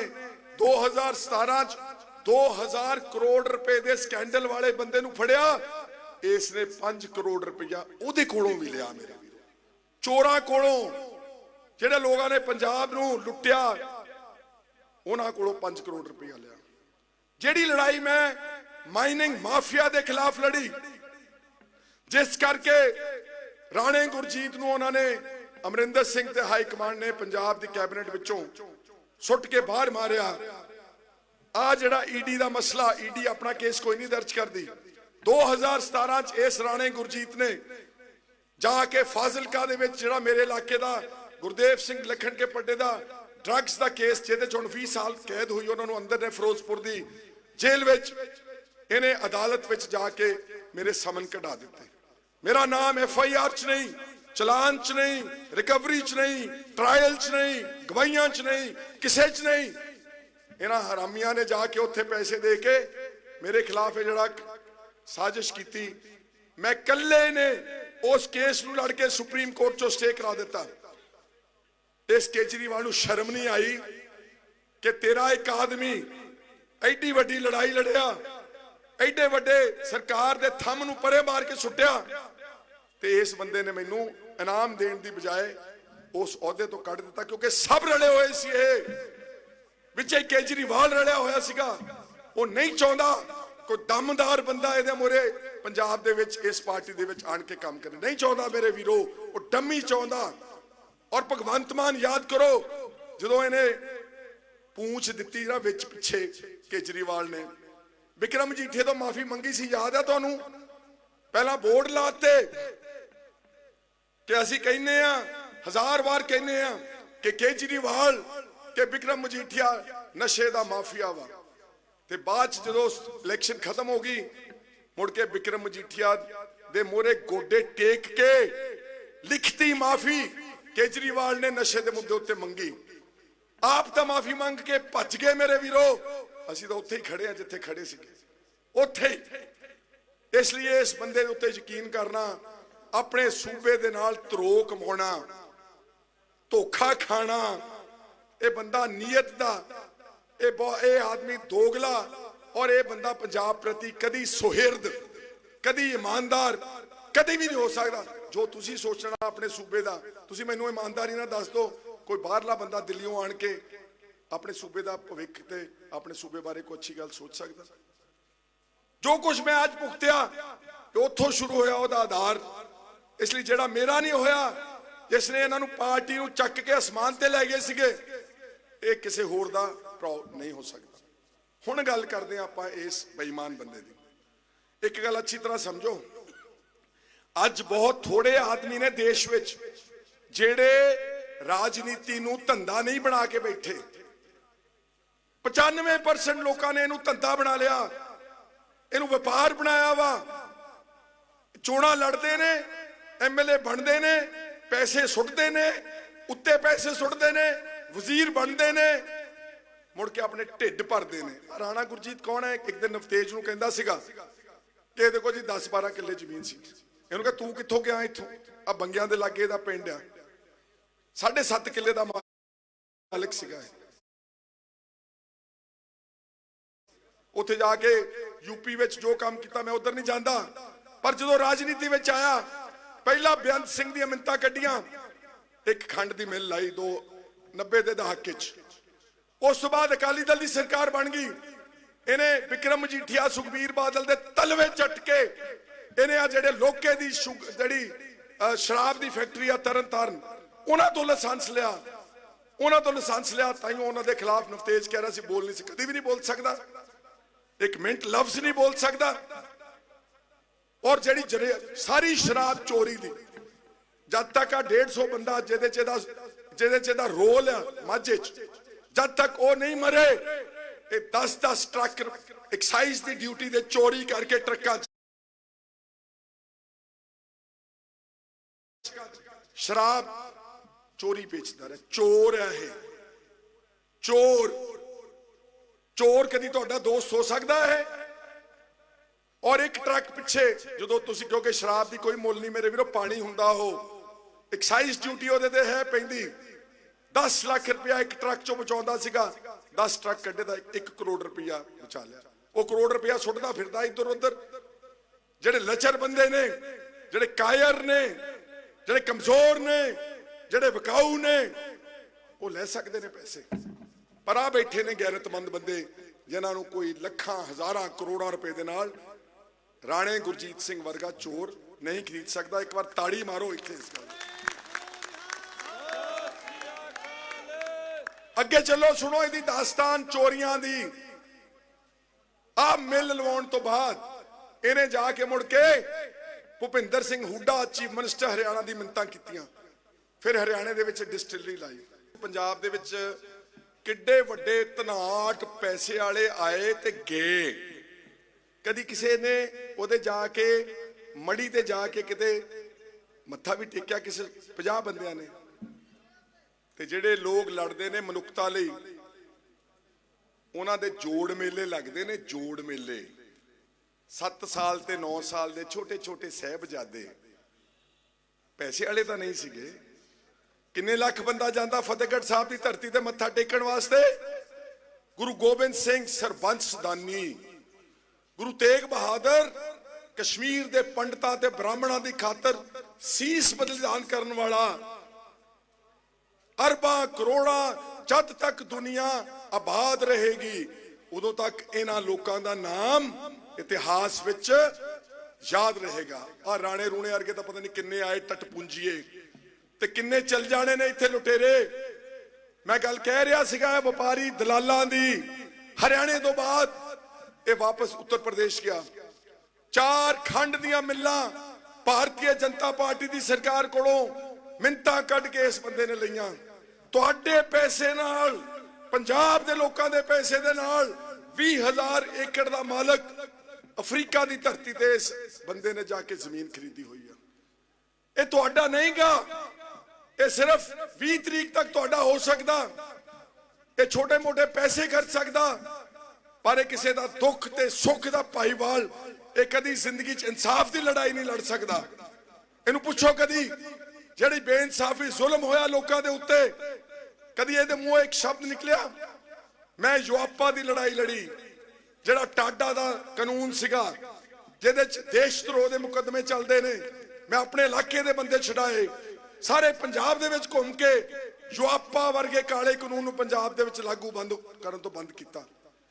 2017 ਚ 2000 ਕਰੋੜ ਰੁਪਏ ਦੇ ਸਕੈਂਡਲ ਵਾਲੇ ਬੰਦੇ ਨੂੰ ਫੜਿਆ, ਇਸ ਨੇ 5 ਕਰੋੜ ਰੁਪਇਆ ਉਹਦੇ ਕੋਲੋਂ ਵੀ ਲਿਆ ਮੇਰੇ ਵੀਰੋ, ਚੋਰਾਂ ਕੋਲੋਂ। ਜਿਹੜੇ ਲੋਕਾਂ ਨੇ ਪੰਜਾਬ ਨੂੰ ਲੁੱਟਿਆ ਉਹਨਾਂ ਕੋਲੋਂ 5 ਕਰੋੜ ਰੁਪਇਆ ਲਿਆ। ਜਿਹੜੀ ਲੜਾਈ ਮੈਂ ਮਾਈਨਿੰਗ ਮਾਫੀਆ ਦੇ ਖਿਲਾਫ ਲੜੀ, ਜਿਸ ਕਰਕੇ ਰਾਣੇ ਗੁਰਜੀਤ ਨੂੰ ਉਹਨਾਂ ਨੇ ਅਮਰਿੰਦਰ ਸਿੰਘ ਤੇ ਹਾਈ ਕਮਾਂਡ ਨੇ ਪੰਜਾਬ ਦੀ ਕੈਬਨਿਟ ਵਿੱਚੋਂ ਸੁੱਟ ਕੇ ਬਾਹਰ ਮਾਰਿਆ। ਆ ਜਿਹੜਾ ਈਡੀ ਦਾ ਮਸਲਾ, ਈਡੀ ਆਪਣਾ ਕੇਸ ਕੋਈ ਨਹੀਂ ਦਰਜ ਕਰਦੀ। 2017 ਚ ਇਸ ਰਾਣੇ ਗੁਰਜੀਤ ਨੇ ਜਾ ਕੇ ਫਾਜ਼ਿਲਕਾ ਦੇ ਵਿੱਚ ਜਿਹੜਾ ਮੇਰੇ ਇਲਾਕੇ ਦਾ ਗੁਰਦੇਵ ਸਿੰਘ ਲਖਣ ਕੇ ਪੱਡੇ ਦਾ ਡਰੱਗਸ ਦਾ ਕੇਸ, ਜਿਹਦੇ ਚ 20 ਸਾਲ ਕੈਦ ਹੋਈ, ਉਹਨਾਂ ਨੂੰ ਅੰਦਰ ਨੇ ਫਿਰੋਜ਼ਪੁਰ ਦੀ ਜੇਲ੍ਹ ਵਿੱਚ, ਇਹਨੇ ਅਦਾਲਤ ਵਿੱਚ ਜਾ ਕੇ ਮੇਰੇ ਸਮਨ ਕਢਾ ਦਿੱਤੇ। ਮੇਰਾ ਨਾਮ FIR ਚ ਨਹੀਂ, ਚਲਾਨ ਚ ਨਹੀਂ, ਰਿਕਵਰੀ ਚ ਨਹੀਂ, ਟ੍ਰਾਇਲ ਚ ਨਹੀਂ, ਗਵਾਹੀਆਂ ਚ ਨਹੀਂ, ਕਿਸੇ ਚ ਨਹੀਂ। ਇਹਨਾਂ ਹਰਾਮੀਆਂ ਨੇ ਜਾ ਕੇ ਉੱਥੇ ਪੈਸੇ ਦੇ ਕੇ ਮੇਰੇ ਖਿਲਾਫ ਇਹ ਜਿਹੜਾ ਸਾਜ਼ਿਸ਼ ਕੀਤੀ। ਮੈਂ ਕੱਲੇ ਨੇ ਉਸ ਕੇਸ ਨੂੰ ਲੜ ਕੇ ਸੁਪਰੀਮ ਕੋਰਟ ਚੋਂ ਸਟੇ ਕਰਾ ਦਿੱਤਾ। ਇਸ ਕੇਜਰੀਵਾਲ ਨੂੰ ਸ਼ਰਮ ਨਹੀਂ ਆਈ ਕਿ ਤੇਰਾ ਇੱਕ ਆਦਮੀ ਐਡੀ ਵੱਡੀ ਲੜਾਈ ਲੜਿਆ, ਐਡੇ ਵੱਡੇ ਸਰਕਾਰ ਦੇ ਥੰਮ ਨੂੰ ਪਰੇ ਮਾਰ ਕੇ ਸੁੱਟਿਆ, ਤੇ ਇਸ ਬੰਦੇ ਨੇ ਮੈਨੂੰ ਇਨਾਮ ਦੇਣ ਦੀ ਬਜਾਏ ਉਸ ਅਹੁਦੇ ਤੋਂ ਕੱਢ ਦਿੱਤਾ, ਕਿਉਂਕਿ ਸਭ ਰਲੇ ਹੋਏ ਸੀ। ਇਹ ਵਿੱਚ ਕੇਜਰੀਵਾਲ ਰਲਿਆ ਹੋਇਆ ਸੀਗਾ। ਉਹ ਨਹੀਂ ਚਾਹੁੰਦਾ ਕੋਈ ਦਮਦਾਰ ਬੰਦਾ ਇਹਦੇ ਮੂਹਰੇ ਪੰਜਾਬ ਦੇ ਵਿੱਚ ਇਸ ਪਾਰਟੀ ਦੇ ਵਿੱਚ ਆਣ ਕੇ ਕੰਮ ਕਰੇ, ਨਹੀਂ ਚਾਹੁੰਦਾ ਮੇਰੇ ਵੀਰੋ, ਉਹ ਡੰਮੀ ਚਾਹੁੰਦਾ। ਔਰ ਭਗਵੰਤ ਮਾਨ ਯਾਦ ਕਰੋ, ਜਦੋਂ ਇਹਨੇ ਪੂੰਛ ਦਿੱਤੀ ਨਾ ਵਿੱਚ ਪਿੱਛੇ ਕੇਜਰੀਵਾਲ ਨੇ ਵਿਕਰਮ ਮਜੀਠੀਆ ਤੋਂ ਮਾਫੀ ਮੰਗੀ ਸੀ, ਯਾਦ ਹੈ ਤੁਹਾਨੂੰ? ਪਹਿਲਾਂ ਬੋਰਡ ਲਾਤੇ ਕਿ ਅਸੀਂ ਕਹਿੰਦੇ ਆ, 1000 ਵਾਰ ਕਹਿੰਦੇ ਆ ਕਿ ਕੇਜਰੀਵਾਲ ਕਿ ਵਿਕਰਮ ਮਜੀਠੀਆ ਨਸ਼ੇ ਦਾ ਮਾਫੀਆ ਵਾ, ਤੇ ਬਾਅਦ ਚ ਜਦੋਂ ਇਲੈਕਸ਼ਨ ਖਤਮ ਹੋ ਗਈ, ਮੁੜ ਕੇ ਵਿਕਰਮ ਮਜੀਠੀਆ ਦੇ ਮੋਹਰੇ ਗੋਡੇ ਟੇਕ ਕੇ ਲਿਖਤੀ ਮਾਫੀ ਕੇਜਰੀਵਾਲ ਨੇ ਨਸ਼ੇ ਦੇ ਮੁੱਦੇ ਉੱਤੇ ਮੰਗੀ। ਆਪ ਤਾਂ ਮਾਫੀ ਮੰਗ ਕੇ ਭੱਜ ਗਏ ਮੇਰੇ ਵੀਰੋ, ਅਸੀਂ ਤਾਂ ਉੱਥੇ ਹੀ ਖੜੇ ਆ ਜਿੱਥੇ ਖੜੇ ਸੀਗੇ, ਉੱਥੇ ਹੀ। ਇਸ ਲਈ ਇਸ ਬੰਦੇ ਦੇ ਉੱਤੇ ਯਕੀਨ ਕਰਨਾ, ਆਪਣੇ ਸੂਬੇ ਦੇ ਨਾਲ ਤਰੋਕ ਮਾਉਣਾ, ਧੋਖਾ ਖਾਣਾ, ਇਹ ਬੰਦਾ ਨੀਅਤ ਦਾ, ਇਹ ਆਦਮੀ ਦੋਗਲਾ, ਔਰ ਇਹ ਬੰਦਾ ਪੰਜਾਬ ਪ੍ਰਤੀ ਕਦੀ ਸੁਹਿਰਦ, ਕਦੀ ਇਮਾਨਦਾਰ ਕਦੀ ਵੀ ਨਹੀਂ ਹੋ ਸਕਦਾ। ਜੋ ਤੁਸੀਂ ਸੋਚਣਾ ਆਪਣੇ ਸੂਬੇ ਦਾ, ਤੁਸੀਂ ਮੈਨੂੰ ਇਮਾਨਦਾਰੀ ਨਾਲ ਦੱਸ ਦਿਓ, ਕੋਈ ਬਾਹਰਲਾ ਬੰਦਾ ਦਿੱਲੀੋਂ ਆਣ ਕੇ ਆਪਣੇ ਸੂਬੇ ਦਾ ਭਵਿੱਖ ਤੇ ਆਪਣੇ ਸੂਬੇ ਬਾਰੇ ਕੋਈ ਅੱਛੀ ਗੱਲ ਸੋਚ ਸਕਦਾ? ਜੋ ਕੁਝ ਮੈਂ ਅੱਜ ਭੁਗਤਿਆ ਉੱਥੋਂ ਸ਼ੁਰੂ ਹੋਇਆ ਉਹਦਾ ਆਧਾਰ। ਇਸ ਲਈ ਜਿਹੜਾ ਮੇਰਾ ਨਹੀਂ ਹੋਇਆ, ਜਿਸ ਨੇ ਇਹਨਾਂ ਨੂੰ ਪਾਰਟੀ ਨੂੰ ਚੱਕ ਕੇ ਅਸਮਾਨ ਤੇ ਲੈ ਗਏ ਸੀਗੇ, ਇਹ ਕਿਸੇ ਹੋਰ ਦਾ ਪ੍ਰਾਊਡ ਨਹੀਂ ਹੋ ਸਕਦਾ। ਹੁਣ ਗੱਲ ਕਰਦੇ ਆ ਆਪਾਂ ਇਸ ਬੇਈਮਾਨ ਬੰਦੇ ਦੀ। ਇੱਕ ਗੱਲ ਅੱਛੀ ਤਰ੍ਹਾਂ ਸਮਝੋ, ਅੱਜ ਬਹੁਤ ਥੋੜੇ ਆਦਮੀ ਨੇ ਦੇਸ਼ ਵਿੱਚ ਜਿਹੜੇ ਰਾਜਨੀਤੀ ਨੂੰ ਧੰਦਾ ਨਹੀਂ ਬਣਾ ਕੇ ਬੈਠੇ। 95% ਲੋਕਾਂ ਨੇ ਇਹਨੂੰ ਧੰਦਾ ਬਣਾ ਲਿਆ, ਇਹਨੂੰ ਵਪਾਰ ਬਣਾਇਆ ਵਾ। ਚੋਣਾਂ ਲੜਦੇ ਨੇ, MLA ਬਣਦੇ ਨੇ, ਪੈਸੇ ਸੁੱਟਦੇ ਨੇ, ਉੱਤੇ ਪੈਸੇ ਸੁੱਟਦੇ ਨੇ, ਵਜ਼ੀਰ ਬਣਦੇ ਨੇ, ਮੁੜ ਕੇ ਆਪਣੇ ਢਿੱਡ ਭਰਦੇ ਨੇ। ਰਾਣਾ ਗੁਰਜੀਤ ਕੌਣ ਹੈ? ਇੱਕ ਦਿਨ ਨਵਤੇਜ ਨੂੰ ਕਹਿੰਦਾ ਸੀਗਾ ਕਿ ਇਹਦੇ ਕੋਲ ਜੀ 10-12 ਕਿੱਲੇ ਜ਼ਮੀਨ ਸੀ। ਇਹਨੂੰ ਕਹ ਤੂੰ ਕਿੱਥੋਂ ਗਿਆ? ਇੱਥੋਂ ਆ ਬੰਗਿਆਂ ਦੇ ਲਾਗੇ ਦਾ ਪਿੰਡ ਆ, 7.5 ਕਿੱਲੇ ਦਾ ਮਾਲਕ ਸੀਗਾ। ਉੱਥੇ ਜਾ ਕੇ ਯੂਪੀ ਵਿੱਚ ਜੋ ਕੰਮ ਕੀਤਾ ਮੈਂ ਉਧਰ ਨਹੀਂ ਜਾਂਦਾ, ਪਰ ਜਦੋਂ ਰਾਜਨੀਤੀ ਵਿੱਚ ਆਇਆ, ਪਹਿਲਾਂ ਬੇਅੰਤ ਸਿੰਘ ਦੀਆਂ ਮਿੰਤਾਂ ਕੱਢੀਆਂ, ਇੱਕ ਖੰਡ ਦੀ ਮਿਲ ਲਾਈ 90 ਦੇ ਦਹਾਕੇ ਚ। ਉਸ ਤੋਂ ਬਾਅਦ ਅਕਾਲੀ ਦਲ ਦੀ ਸਰਕਾਰ ਬਣ ਗਈ। ਇਹਨੇ ਵਿਕਰਮ ਮਜੀਠੀਆ, ਸੁਖਬੀਰ ਬਾਦਲ ਦੇ ਤਲਵੇ ਚੱਟ ਕੇ ਇਹਨੇ ਆ ਜਿਹੜੇ ਲੋਕੇ ਦੀ ਜਿਹੜੀ ਸ਼ਰਾਬ ਦੀ ਫੈਕਟਰੀ ਆ ਤਰਨਤਾਰਨ, ਉਹਨਾਂ ਤੋਂ ਲਾਇਸੈਂਸ ਲਿਆ, ਉਹਨਾਂ ਤੋਂ ਲਾਇਸੈਂਸ ਲਿਆ। ਤਾਂ ਹੀ ਉਹਨਾਂ ਦੇ ਖਿਲਾਫ ਨਵਤੇਜ ਕਹਿ ਰਿਹਾ ਸੀ ਬੋਲ ਨਹੀਂ ਸੀ, ਕਦੀ ਵੀ ਨਹੀਂ ਬੋਲ ਸਕਦਾ, ਇੱਕ ਮਿੰਟ ਲਫ਼ਜ਼ ਨਹੀਂ ਬੋਲ ਸਕਦਾ। ਔਰ ਜਿਹੜੀ ਸਾਰੀ ਸ਼ਰਾਬ ਚੋਰੀ ਦੀ, ਜਦ ਤੱਕ ਆ 150 ਬੰਦਾ ਜਿਹਦੇ ਚ ਇਹਦਾ ਰੋਲ ਆ ਮਾਝੇ ਚ, ਜਦ ਤੱਕ ਉਹ ਨਹੀਂ ਮਰੇ, ਇਹ 10-10 ਟਰੱਕ ਐਕਸਾਈਜ਼ ਦੀ ਡਿਊਟੀ ਦੇ ਚੋਰੀ ਕਰਕੇ ਟਰੱਕਾਂ ਸ਼ਰਾਬ ਚੋਰੀ ਵੇਚਦਾ ਰਿਹਾ। ਚੋਰ ਹੈ ਇਹ, ਚੋਰ ਕਦੀ ਤੁਹਾਡਾ ਦੋਸਤ ਹੋ ਸਕਦਾ ਹੈ? ਔਰ ਇੱਕ ਟਰੱਕ ਪਿੱਛੇ ਜਦੋਂ ਤੁਸੀਂ, ਕਿਉਂਕਿ ਸ਼ਰਾਬ ਦੀ ਕੋਈ ਮੁੱਲ ਨਹੀਂ ਮੇਰੇ ਵੀਰੋ, ਪਾਣੀ ਹੁੰਦਾ, ਉਹ ਐਕਸਾਈਜ਼ ਡਿਊਟੀ ਉਹਦੇ ਤੇ ਹੈ ਪੈਂਦੀ। 10 ਲੱਖ ਰੁਪਇਆ ਇੱਕ ਟਰੱਕ ਚੋਂ ਬਚਾਉਂਦਾ ਸੀਗਾ, 10 ਟਰੱਕ ਕੱਢੇ ਦਾ 1 ਕਰੋੜ ਰੁਪਇਆ ਬਚਾ ਲਿਆ। ਉਹ ਕਰੋੜ ਰੁਪਇਆ ਸੁੱਟਦਾ ਫਿਰਦਾ ਇੱਧਰ ਉੱਧਰ। ਜਿਹੜੇ ਲਚਰ ਬੰਦੇ ਨੇ, ਜਿਹੜੇ ਕਾਇਰ ਨੇ, ਜਿਹੜੇ ਕਮਜ਼ੋਰ ਨੇ, ਜਿਹੜੇ ਵਿਕਾਊ ਨੇ, ਉਹ ਲੈ ਸਕਦੇ ਨੇ ਪੈਸੇ। ਪਰ ਆ ਬੈਠੇ ਨੇ ਗੈਰਤਮੰਦ ਬੰਦੇ ਜਿਨ੍ਹਾਂ ਨੂੰ ਕੋਈ ਲੱਖਾਂ ਹਜ਼ਾਰਾਂ ਕਰੋੜਾਂ ਰੁਪਏ ਦੇ ਨਾਲ ਰਾਣੇ ਗੁਰਜੀਤ ਸਿੰਘ ਵਰਗਾ ਚੋਰ ਨਹੀਂ ਖਰੀਦ ਸਕਦਾ। ਇੱਕ ਵਾਰ ਤਾੜੀ ਮਾਰੋ ਇੱਥੇ ਇਸ ਗੱਲ। ਅੱਗੇ ਚੱਲੋ, ਸੁਣੋ ਇਹਦੀ ਦਾਸਤਾਨ ਚੋਰੀਆਂ ਦੀ। ਆ ਮਿਲ ਲਵਾਉਣ ਤੋਂ ਬਾਅਦ ਇਹਨੇ ਜਾ ਕੇ ਮੁੜ ਕੇ ਭੁਪਿੰਦਰ ਸਿੰਘ ਹੁੱਡਾ ਚੀਫ ਮਿਨਿਸਟਰ ਹਰਿਆਣਾ ਦੀ ਮਿੰਨਤਾਂ ਕੀਤੀਆਂ। ਫਿਰ ਹਰਿਆਣੇ ਦੇ ਵਿੱਚ ਡਿਸਟਿਲਰੀ ਲਾਈ। ਪੰਜਾਬ ਦੇ ਵਿੱਚ ਕਿੱਡੇ ਵੱਡੇ ਧਨਾਟ ਪੈਸੇ ਵਾਲੇ ਆਏ ਤੇ ਗਏ। ਕਦੀ ਕਿਸੇ ਨੇ ਉਹਦੇ ਜਾ ਕੇ ਮੜੀ ਤੇ ਜਾ ਕੇ ਕਿਤੇ ਮੱਥਾ ਵੀ ਟੇਕਿਆ ਕਿਸੇ 50 ਬੰਦਿਆਂ ਨੇ। ਤੇ ਜਿਹੜੇ ਲੋਕ ਲੜਦੇ ਨੇ ਮਨੁੱਖਤਾ ਲਈ, ਉਹਨਾਂ ਦੇ ਜੋੜ ਮੇਲੇ ਲੱਗਦੇ ਨੇ, ਜੋੜ ਮੇਲੇ। 7 ਸਾਲ ਤੇ 9 ਸਾਲ ਦੇ ਛੋਟੇ ਛੋਟੇ ਸਾਹਿਬਜ਼ਾਦੇ ਪੈਸੇ ਵਾਲੇ ਤਾਂ ਨਹੀਂ ਸੀਗੇ। ਕਿੰਨੇ ਲੱਖ ਬੰਦਾ ਜਾਂਦਾ ਫਤਿਹਗੜ੍ਹ ਸਾਹਿਬ ਦੀ ਧਰਤੀ ਤੇ ਮੱਥਾ ਟੇਕਣ ਵਾਸਤੇ। ਗੁਰੂ ਗੋਬਿੰਦ ਸਿੰਘ ਸਰਬੰਸ ਦਾਨੀ, ਗੁਰੂ ਤੇਗ ਬਹਾਦਰ ਕਸ਼ਮੀਰ ਦੇ ਪੰਡਤਾਂ ਤੇ ਬ੍ਰਾਹਮਣਾਂ ਦੀ ਖਾਤਰ ਸੀਸ ਬਲੀਦਾਨ ਕਰਨ ਵਾਲਾ। ਅਰਬਾਂ ਕਰੋੜਾਂ, ਜਦ ਤੱਕ ਦੁਨੀਆ ਆਬਾਦ ਰਹੇਗੀ ਉਦੋਂ ਤੱਕ ਇਹਨਾਂ ਲੋਕਾਂ ਦਾ ਨਾਮ ਇਤਿਹਾਸ ਵਿੱਚ ਯਾਦ ਰਹੇਗਾ। ਆ ਰਾਣੇ ਰੂਣੇ ਵਰਗੇ ਤਾਂ ਪਤਾ ਨਹੀਂ ਕਿੰਨੇ ਆਏ ਟਟਪੁੰਜੀਏ ਤੇ ਕਿੰਨੇ ਚੱਲ ਜਾਣੇ ਨੇ ਇੱਥੇ ਲੁਟੇਰੇ। ਮੈਂ ਗੱਲ ਕਹਿ ਰਿਹਾ ਸੀਗਾ ਵਪਾਰੀ ਦਲਾਲਾਂ ਦੀ। ਹਰਿਆਣੇ ਤੋਂ ਬਾਅਦ ਇਹ ਵਾਪਸ ਉੱਤਰ ਪ੍ਰਦੇਸ਼ ਗਿਆ। 4 ਖੰਡ ਦੀਆਂ ਮਿੱਲਾਂ ਭਾਰਤੀ ਜਨਤਾ ਪਾਰਟੀ ਦੀ ਸਰਕਾਰ ਕੋਲੋਂ ਮਿੰਤਾਂ ਕੱਢ ਕੇ ਇਸ ਬੰਦੇ ਨੇ ਲਈਆਂ। ਤੁਹਾਡੇ ਪੈਸੇ ਨਾਲ, ਪੰਜਾਬ ਦੇ ਲੋਕਾਂ ਦੇ ਪੈਸੇ ਦੇ ਨਾਲ 20,000 ਏਕੜ ਦਾ ਮਾਲਕ ਅਫਰੀਕਾ ਦੀ ਧਰਤੀ ਤੇ ਇਸ ਬੰਦੇ ਨੇ ਜਾ ਕੇ ਜ਼ਮੀਨ ਖਰੀਦੀ ਹੋਈ ਆ। ਇਹ ਤੁਹਾਡਾ ਨਹੀਂਗਾ, ਇਹ ਸਿਰਫ 20 ਤਰੀਕ ਤੱਕ ਤੁਹਾਡਾ ਹੋ ਸਕਦਾ। ਇਹ ਛੋਟੇ ਮੋਟੇ ਪੈਸੇ ਖਰਚ ਸਕਦਾ, ਪਰ ਇਹ ਕਿਸੇ ਦਾ ਦੁੱਖ ਤੇ ਸੁੱਖ ਦਾ ਭਾਈਵਾਲ, ਇਹ ਕਦੀ ਜ਼ਿੰਦਗੀ 'ਚ ਇਨਸਾਫ ਦੀ ਲੜਾਈ ਨਹੀਂ ਲੜ ਸਕਦਾ। ਇਹਨੂੰ ਪੁੱਛੋ ਕਦੀ ਜਿਹੜੀ ਬੇਇਨਸਾਫੀ ਜ਼ੁਲਮ ਹੋਇਆ ਲੋਕਾਂ ਦੇ ਉੱਤੇ, ਕਦੀ ਇਹਦੇ ਮੂੰਹੋਂ ਇੱਕ ਸ਼ਬਦ ਨਿਕਲਿਆ ਮੈਂ ਯੂਆਪਾ ਦੀ ਲੜਾਈ ਲੜੀ, ਜਿਹੜਾ ਟਾਡਾ ਦਾ ਕਾਨੂੰਨ ਸੀਗਾ ਜਿਹਦੇ 'ਚ ਦੇਸ਼ ਧਰੋਹ ਦੇ ਮੁਕੱਦਮੇ ਚੱਲਦੇ ਨੇ। ਮੈਂ ਆਪਣੇ ਇਲਾਕੇ ਦੇ ਬੰਦੇ ਛਡਾਏ, ਸਾਰੇ ਪੰਜਾਬ ਦੇ ਵਿੱਚ ਘੁੰਮ ਕੇ ਯੂਆਪਾ ਵਰਗੇ ਕਾਲੇ ਕਾਨੂੰਨ ਨੂੰ ਪੰਜਾਬ ਦੇ ਵਿੱਚ ਲਾਗੂ ਕਰਨ ਤੋਂ ਬੰਦ ਕੀਤਾ।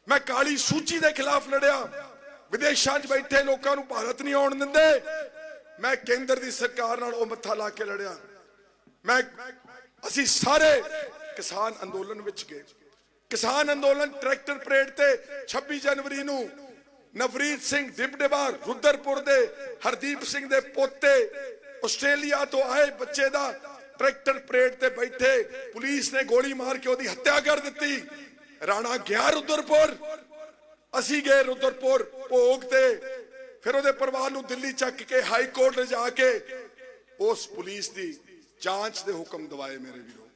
ਮੈਂ ਕਾਲੀ ਸੂਚੀ ਦੇ ਖਿਲਾਫ ਲੜਿਆ, ਵਿਦੇਸ਼ਾਂ 'ਚ ਬੈਠੇ ਲੋਕਾਂ ਨੂੰ ਭਾਰਤ ਨਹੀਂ ਆਉਣ ਦਿੰਦੇ। ਮੈਂ ਕੇਂਦਰ ਦੀ ਸਰਕਾਰ ਨਾਲ ਉਹ ਮੱਥਾ ਲਾ ਕੇ ਲੜਿਆ। ਅਸੀਂ ਸਾਰੇ ਕਿਸਾਨ ਅੰਦੋਲਨ ਵਿੱਚ ਗਏ। ਕਿਸਾਨ ਅੰਦੋਲਨ ਟਰੈਕਟਰ ਪਰੇਡ ਤੇ 26 ਜਨਵਰੀ ਨੂੰ ਨਵਰੀਤ ਸਿੰਘ ਦਿਬਡੇਵਾ ਰੁਦਰਪੁਰ ਦੇ ਹਰਦੀਪ ਸਿੰਘ ਦੇ ਪੋਤੇ ਆਸਟ੍ਰੇਲੀਆ ਤੋਂ ਆਏ ਬੱਚੇ ਦਾ ਟਰੈਕਟਰ ਪਰੇਡ ਤੇ ਬੈਠੇ ਪੁਲਿਸ ਨੇ ਗੋਲੀ ਮਾਰ ਕੇ ਉਹਦੀ ਹੱਤਿਆ ਕਰ ਦਿੱਤੀ। ਰਾਣਾ ਗਿਆ ਰੁਦਰਪੁਰ, ਅਸੀਂ ਗਏ ਰੁਦਰਪੁਰ ਭੋਗ ਤੇ। ਫਿਰ ਉਹਦੇ ਪਰਿਵਾਰ ਨੂੰ ਦਿੱਲੀ ਚੱਕ ਕੇ ਹਾਈ ਕੋਰਟ ਲਿਜਾ ਕੇ ਉਸ ਪੁਲਿਸ ਦੀ ਜਾਂਚ ਦੇ ਹੁਕਮ ਦਵਾਏ। ਮੇਰੇ ਵੀਰੋ,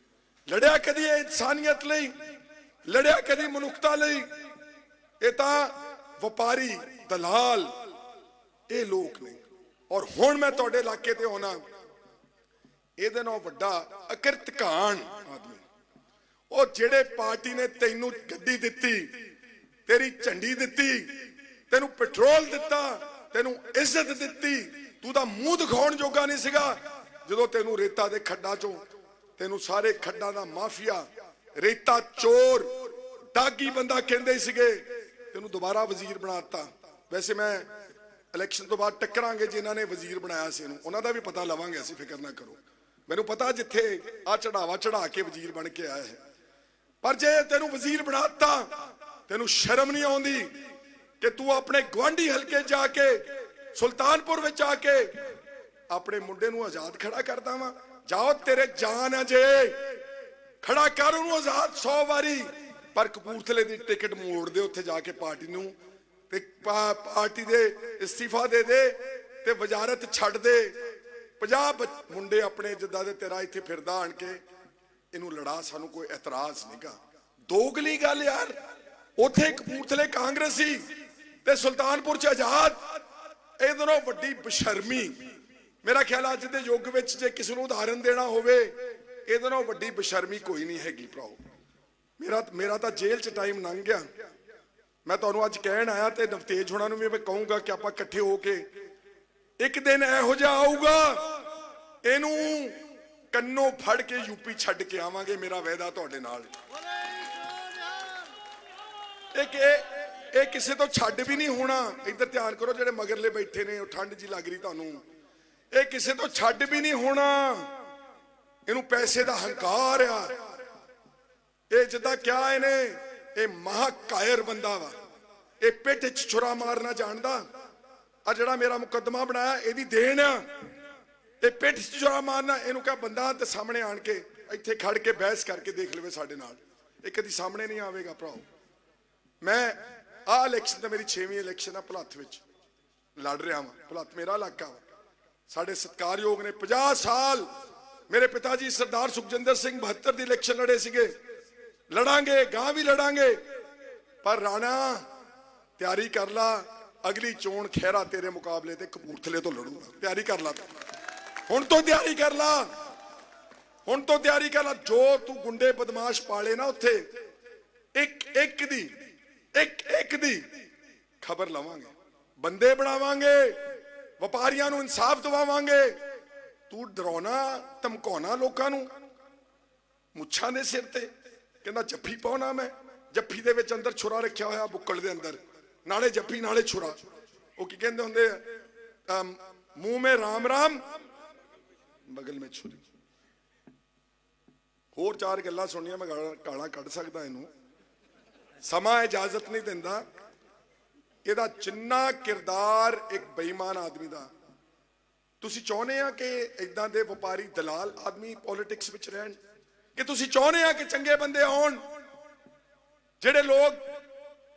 ਲੜਿਆ ਕਦੀ ਇਹ ਇਨਸਾਨੀਅਤ ਲਈ, ਲੜਿਆ ਕਦੀ ਮਨੁੱਖਤਾ ਲਈ। ਇਹ ਤਾਂ ਵਪਾਰੀ ਦਲਾਲ ਇਹ ਲੋਕ ਨੇ। ਔਰ ਹੁਣ ਮੈਂ ਤੁਹਾਡੇ ਇਲਾਕੇ ਤੇ ਹੋਣਾ, ਇਹਦੇ ਨਾਲ ਵੱਡਾ ਅਕਿਰਤ ਘਾਣ ਆਦਮੀ ਉਹ ਜਿਹੜੇ ਪਾਰਟੀ ਨੇ ਤੈਨੂੰ ਗੱਡੀ ਦਿੱਤੀ, ਤੇਰੀ ਝੰਡੀ ਦਿੱਤੀ, ਤੈਨੂੰ ਪੈਟਰੋਲ ਦਿੱਤਾ, ਤੈਨੂੰ ਇੱਜ਼ਤ ਦਿੱਤੀ, ਤੂੰ ਤਾਂ ਮੂੰਹ ਦਿਖਾਉਣ ਜੋਗਾ ਨਹੀਂ ਸੀਗਾ। ਜਦੋਂ ਤੈਨੂੰ ਰੇਤਾ ਦੇ ਖੱਡਾਂ ਚੋਂ, ਤੈਨੂੰ ਸਾਰੇ ਖੱਡਾਂ ਦਾ ਮਾਫੀਆ, ਰੇਤਾ ਚੋਰ, ਦਾਗੀ ਬੰਦਾ ਕਹਿੰਦੇ ਸੀਗੇ, ਤੈਨੂੰ ਦੁਬਾਰਾ ਵਜ਼ੀਰ ਬਣਾਤਾ। ਵੈਸੇ ਮੈਂ ਇਲੈਕਸ਼ਨ ਤੋਂ ਬਾਅਦ ਟੱਕਰਾਂਗੇ ਜਿਨ੍ਹਾਂ ਨੇ ਵਜ਼ੀਰ ਬਣਾਇਆ ਸੀ ਇਹਨੂੰ, ਉਹਨਾਂ ਦਾ ਵੀ ਪਤਾ ਲਵਾਂਗੇ ਅਸੀਂ, ਫਿਕਰ ਨਾ ਕਰੋ। ਮੈਨੂੰ ਪਤਾ ਜਿੱਥੇ ਆ ਚੜਾਵਾ ਚੜਾ ਕੇ ਵਜ਼ੀਰ ਬਣ ਕੇ ਆਇਆ ਹੈ। ਪਰ ਜੇ ਤੈਨੂੰ ਵਜ਼ੀਰ ਬਣਾਤਾ, ਤੈਨੂੰ ਸ਼ਰਮ ਨਹੀਂ ਆਉਂਦੀ ਕਿ ਤੂੰ ਆਪਣੇ ਗਵਾਂਢੀ ਹਲਕੇ ਜਾ ਕੇ, ਸੁਲਤਾਨਪੁਰ ਵਿੱਚ ਆ ਕੇ ਆਪਣੇ ਮੁੰਡੇ ਨੂੰ ਆਜ਼ਾਦ ਖੜਾ ਕਰਦਾ ਵਾ। ਜਾਓ, ਤੇਰੇ ਜਾਨ ਹੈ ਜੇ, ਖੜਾ ਕਰ ਉਹਨੂੰ ਆਜ਼ਾਦ 100 ਵਾਰੀ, ਪਰ ਕਪੂਰਥਲੇ ਦੀ ਟਿਕਟ ਮੋੜ ਦੇ ਉੱਥੇ ਜਾ ਕੇ ਪਾਰਟੀ ਨੂੰ, ਤੇ ਪਾਰਟੀ ਦੇ ਇਸਤੀਫਾ ਦੇ ਦੇ ਤੇ ਵਜ਼ਾਰਤ ਛੱਡ ਦੇ। 50 ਮੁੰਡੇ ਆਪਣੇ ਜਿੱਦਾਂ ਦੇ ਤੇਰਾ ਇੱਥੇ ਫਿਰਦਾ ਆਣ ਕੇ ਇਹਨੂੰ ਲੜਾ, ਸਾਨੂੰ ਕੋਈ ਇਤਰਾਜ਼ ਨਹੀਂਗਾ। ਦੋਗਲੀ ਗੱਲ ਯਾਰ, ਉੱਥੇ ਕਪੂਰਥਲੇ ਕਾਂਗਰਸੀ ਤੇ ਸੁਲਤਾਨਪੁਰ ਚ ਆਜ਼ਾਦ। ਇਹਦੇ ਨਾਲੋਂ ਵੱਡੀ ਬਸ਼ਰਮੀ ਮੇਰਾ ਖਿਆਲ ਅੱਜ ਦੇ ਯੁੱਗ ਵਿੱਚ ਜੇ ਕਿਸੇ ਨੂੰ ਉਦਾਹਰਨ ਦੇਣਾ ਹੋਵੇ, ਇਹਦੇ ਨਾਲੋਂ ਵੱਡੀ ਬਸ਼ਰਮੀ ਕੋਈ ਨਹੀਂ ਹੈਗੀ ਭਰਾਓ। ਮੇਰਾ ਤਾਂ ਜੇਲ੍ਹ ਚ ਟਾਈਮ ਲੰਘ ਗਿਆ। ਮੈਂ ਤੁਹਾਨੂੰ ਅੱਜ ਕਹਿਣ ਆਇਆ ਤੇ ਨਵਤੇਜ ਹੋਣਾ ਨੂੰ ਵੀ ਮੈਂ ਕਹੂੰਗਾ ਕਿ ਆਪਾਂ ਇਕੱਠੇ ਹੋ ਕੇ ਇੱਕ ਦਿਨ ਇਹੋ ਜਿਹਾ ਆਊਗਾ, ਇਹਨੂੰ ਕੰਨੋਂ ਫੜ ਕੇ यूपी ਛੱਡ ਕੇ ਆਵਾਂਗੇ, ਮੇਰਾ ਵਾਅਦਾ ਤੁਹਾਡੇ ਨਾਲ। ਇਹ ਕਿਸੇ ਤੋਂ ਛੱਡ ਵੀ ਨਹੀਂ ਹੋਣਾ। ਇੱਧਰ ਧਿਆਨ ਕਰੋ, ਜਿਹੜੇ ਮਗਰਲੇ ਬੈਠੇ ਨੇ, ਉਹ ਠੰਡ ਜੀ ਲੱਗ ਰਹੀ ਤੁਹਾਨੂੰ, ਇਹ ਕਿਸੇ ਤੋਂ ਛੱਡ ਵੀ ਨਹੀਂ ਹੋਣਾ। ਇਹਨੂੰ ਪੈਸੇ ਦਾ ਹੰਕਾਰ ਆ। ਇਹ ਜਿੱਦਾਂ ਕਿਹਾ ਇਹਨੇ, ਇਹ ਮਹਾਕਾਇਰ ਬੰਦਾ ਵਾ, ਇਹ ਪਿੱਠ 'ਚ ਛੁਰਾ ਮਾਰਨਾ ਜਾਣਦਾ। ਆ ਜਿਹੜਾ ਮੇਰਾ ਮੁਕੱਦਮਾ ਬਣਾਇਆ ਇਹਦੀ ਦੇਣ ਆ। ਇਹ ਪਿੱਠ 'ਚ ਛੁਰਾ ਮਾਰਨਾ, ਇਹਨੂੰ ਕਿਹਾ ਬੰਦਾ ਤੇ ਸਾਹਮਣੇ ਆਣ ਕੇ ਇੱਥੇ ਖੜ ਕੇ ਬਹਿਸ ਕਰਕੇ ਦੇਖ ਲਵੇ ਸਾਡੇ ਨਾਲ। ਇਹ ਕਦੀ ਸਾਹਮਣੇ ਨਹੀਂ ਆਵੇਗਾ ਭਰਾਓ। ਮੈਂ ਆਹ ਇਲੈਕਸ਼ਨ ਤਾਂ ਮੇਰੀ 6ਵੀਂ ਇਲੈਕਸ਼ਨ ਆ ਭੁਲੱਥ ਵਿੱਚ ਲੜ ਰਿਹਾ ਵਾਂ। ਭੁਲੱਥ ਮੇਰਾ ਇਲਾਕਾ ਵਾ। ਸਾਡੇ ਸਤਿਕਾਰਯੋਗ ਨੇ 50 ਸਾਲ ਮੇਰੇ ਪਿਤਾ ਜੀ ਸਰਦਾਰ ਸੁਖਜਿੰਦਰ ਸਿੰਘ 72 ਦੀ ਇਲੈਕਸ਼ਨ ਲੜੇ ਸੀਗੇ। ਲੜਾਂਗੇ, ਗਾਂ ਵੀ ਲੜਾਂਗੇ, ਪਰ ਰਾਣਾ ਤਿਆਰੀ ਕਰ ਲਾ, ਅਗਲੀ ਚੋਣ ਖਹਿਰਾ ਤੇਰੇ ਮੁਕਾਬਲੇ ਤੇ ਕਪੂਰਥਲੇ ਤੋਂ ਲੜੂਗਾ। ਤਿਆਰੀ ਕਰ ਲਾ, ਹੁਣ ਤੋਂ ਤਿਆਰੀ ਕਰ ਲਾ, ਹੁਣ ਤੋਂ ਤਿਆਰੀ ਕਰ ਲਾ। ਜੋ ਤੂੰ ਗੁੰਡੇ ਬਦਮਾਸ਼ ਪਾਲੇ ਨਾ ਉੱਥੇ, ਇੱਕ ਦੀ ਖਬਰ ਲਵਾਂਗੇ, ਬੰਦੇ ਬਣਾਵਾਂਗੇ, ਵਪਾਰੀਆਂ ਨੂੰ ਇਨਸਾਫ ਦਿਵਾਵਾਂਗੇ। ਤੂੰ ਡਰਾਉਣਾ ਧਮਕਾਉਣਾ ਲੋਕਾਂ ਨੂੰ ਮੁੱਛਾਂ ਦੇ ਸਿਰ ਤੇ, ਕਹਿੰਦਾ ਜੱਫੀ ਪਾਉਣਾ ਮੈਂ। ਜੱਫੀ ਦੇ ਵਿੱਚ ਅੰਦਰ ਛੁਰਾ ਰੱਖਿਆ ਹੋਇਆ, ਬੁੱਕਲ ਦੇ ਅੰਦਰ, ਨਾਲੇ ਜੱਫੀ ਨਾਲੇ ਛੁਰਾ। ਉਹ ਕੀ ਕਹਿੰਦੇ ਹੁੰਦੇ ਆ, ਮੂੰਹ ਮੇ ਰਾਮ ਰਾਮ ਬਗਲ ਮੇ ਛੁਰੀ। ਹੋਰ 4 ਗੱਲਾਂ ਸੁਣਨੀਆਂ, ਮੈਂ ਗਾਲਾਂ ਕੱਢ ਸਕਦਾ, ਇਹਨੂੰ ਸਮਾਂ ਇਜਾਜ਼ਤ ਨਹੀਂ ਦਿੰਦਾ। ਇਹਦਾ ਜਿੰਨਾ ਕਿਰਦਾਰ ਇੱਕ ਬੇਈਮਾਨ ਆਦਮੀ ਦਾ, ਤੁਸੀਂ ਚਾਹੁੰਦੇ ਆ ਕਿ ਇਦਾਂ ਦੇ ਵਪਾਰੀ ਦਲਾਲ ਆਦਮੀ ਪੋਲਿਟਿਕਸ ਵਿੱਚ ਰਹਿਣ, ਕਿ ਤੁਸੀਂ ਚਾਹੁੰਦੇ ਆ ਕਿ ਚੰਗੇ ਬੰਦੇ ਆਉਣ, ਜਿਹੜੇ ਲੋਕ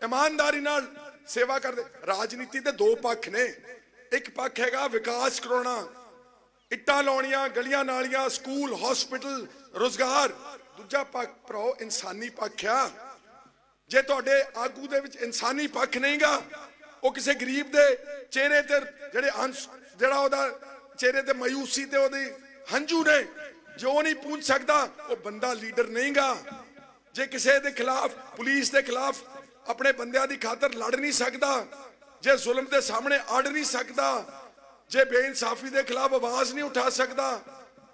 ਇਮਾਨਦਾਰੀ ਨਾਲ ਸੇਵਾ ਕਰਦੇ। ਰਾਜਨੀਤੀ ਦੇ 2 ਪੱਖ ਨੇ। ਇੱਕ ਪੱਖ ਹੈਗਾ ਵਿਕਾਸ ਕਰਾਉਣਾ, ਇੱਟਾਂ ਲਾਉਣੀਆਂ, ਗਲੀਆਂ ਨਾਲੀਆਂ, ਸਕੂਲ, ਹਸਪੀਟਲ, ਰੋਜ਼ਗਾਰ। ਦੂਜਾ ਪੱਖ ਭਰਾਓ ਇਨਸਾਨੀ ਪੱਖ ਆ। ਜੇ ਤੁਹਾਡੇ ਆਗੂ ਦੇ ਵਿੱਚ ਇਨਸਾਨੀ ਪੱਖ ਨਹੀਂਗਾ, ਉਹ ਕਿਸੇ ਗਰੀਬ ਦੇ ਚਿਹਰੇ ਤੇ ਜਿਹੜਾ ਉਹਦਾ ਚਿਹਰੇ ਤੇ ਮਾਯੂਸੀ ਤੇ ਉਹਦੀ ਹੰਝੂ ਨੇ, ਜੋ ਨਹੀਂ ਪੂੰਝ ਸਕਦਾ, ਉਹ ਬੰਦਾ ਲੀਡਰ ਨਹੀਂਗਾ। ਜੇ ਕਿਸੇ ਦੇ ਖਿਲਾਫ, ਪੁਲਿਸ ਦੇ ਖਿਲਾਫ ਆਪਣੇ ਬੰਦਿਆਂ ਦੀ ਖਾਤਰ ਲੜ ਨਹੀਂ ਸਕਦਾ, ਜੇ ਜ਼ੁਲਮ ਦੇ ਸਾਹਮਣੇ ਅੜ ਨਹੀਂ ਸਕਦਾ, ਜੇ ਬੇਇਨਸਾਫੀ ਦੇ ਖਿਲਾਫ ਆਵਾਜ਼ ਨਹੀਂ ਉਠਾ ਸਕਦਾ,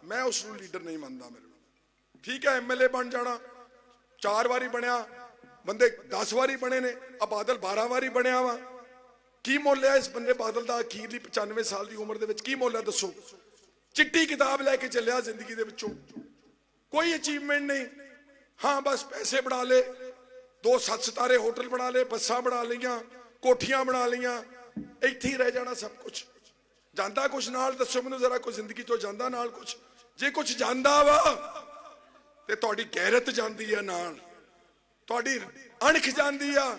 ਮੈਂ ਉਸ ਨੂੰ ਲੀਡਰ ਨਹੀਂ ਮੰਨਦਾ। ਮੇਰੇ ਠੀਕ ਹੈ, ਐਮਐਲਏ ਬਣ ਜਾਣਾ, 4 ਵਾਰੀ ਬਣਿਆ, ਬੰਦੇ 10 ਵਾਰੀ ਬਣੇ ਨੇ, ਆ ਬਾਦਲ 12 ਵਾਰੀ ਬਣਿਆ ਵਾ। ਕੀ ਮੁੱਲ ਹੈ ਇਸ ਬੰਦੇ ਬਾਦਲ ਦਾ? ਅਖੀਰਲੀ 95 ਸਾਲ ਦੀ ਉਮਰ ਦੇ ਵਿੱਚ ਕੀ ਮੁੱਲ ਹੈ ਦੱਸੋ? ਚਿੱਟੀ ਕਿਤਾਬ ਲੈ ਕੇ ਚੱਲਿਆ ਜ਼ਿੰਦਗੀ ਦੇ ਵਿੱਚੋਂ, ਕੋਈ ਅਚੀਵਮੈਂਟ ਨਹੀਂ। ਹਾਂ ਬਸ ਪੈਸੇ ਬਣਾ ਲਏ, 2 7 ਸਿਤਾਰੇ ਹੋਟਲ ਬਣਾ ਲਏ, ਬੱਸਾਂ ਬਣਾ ਲਈਆਂ, ਕੋਠੀਆਂ ਬਣਾ ਲਈਆਂ, ਇੱਥੇ ਹੀ ਰਹਿ ਜਾਣਾ ਸਭ ਕੁਝ। ਜਾਂਦਾ ਕੁਝ ਨਾਲ ਦੱਸੋ ਮੈਨੂੰ ਜ਼ਰਾ, ਕੋਈ ਜ਼ਿੰਦਗੀ ਤੋਂ ਜਾਂਦਾ ਨਾਲ ਕੁਝ? ਜੇ ਕੁਝ ਜਾਂਦਾ ਵਾ ਤੇ ਤੁਹਾਡੀ ਗੈਰਤ ਜਾਂਦੀ ਆ ਨਾਲ, ਤੁਹਾਡੀ ਅਣਖ ਜਾਂਦੀ ਆ,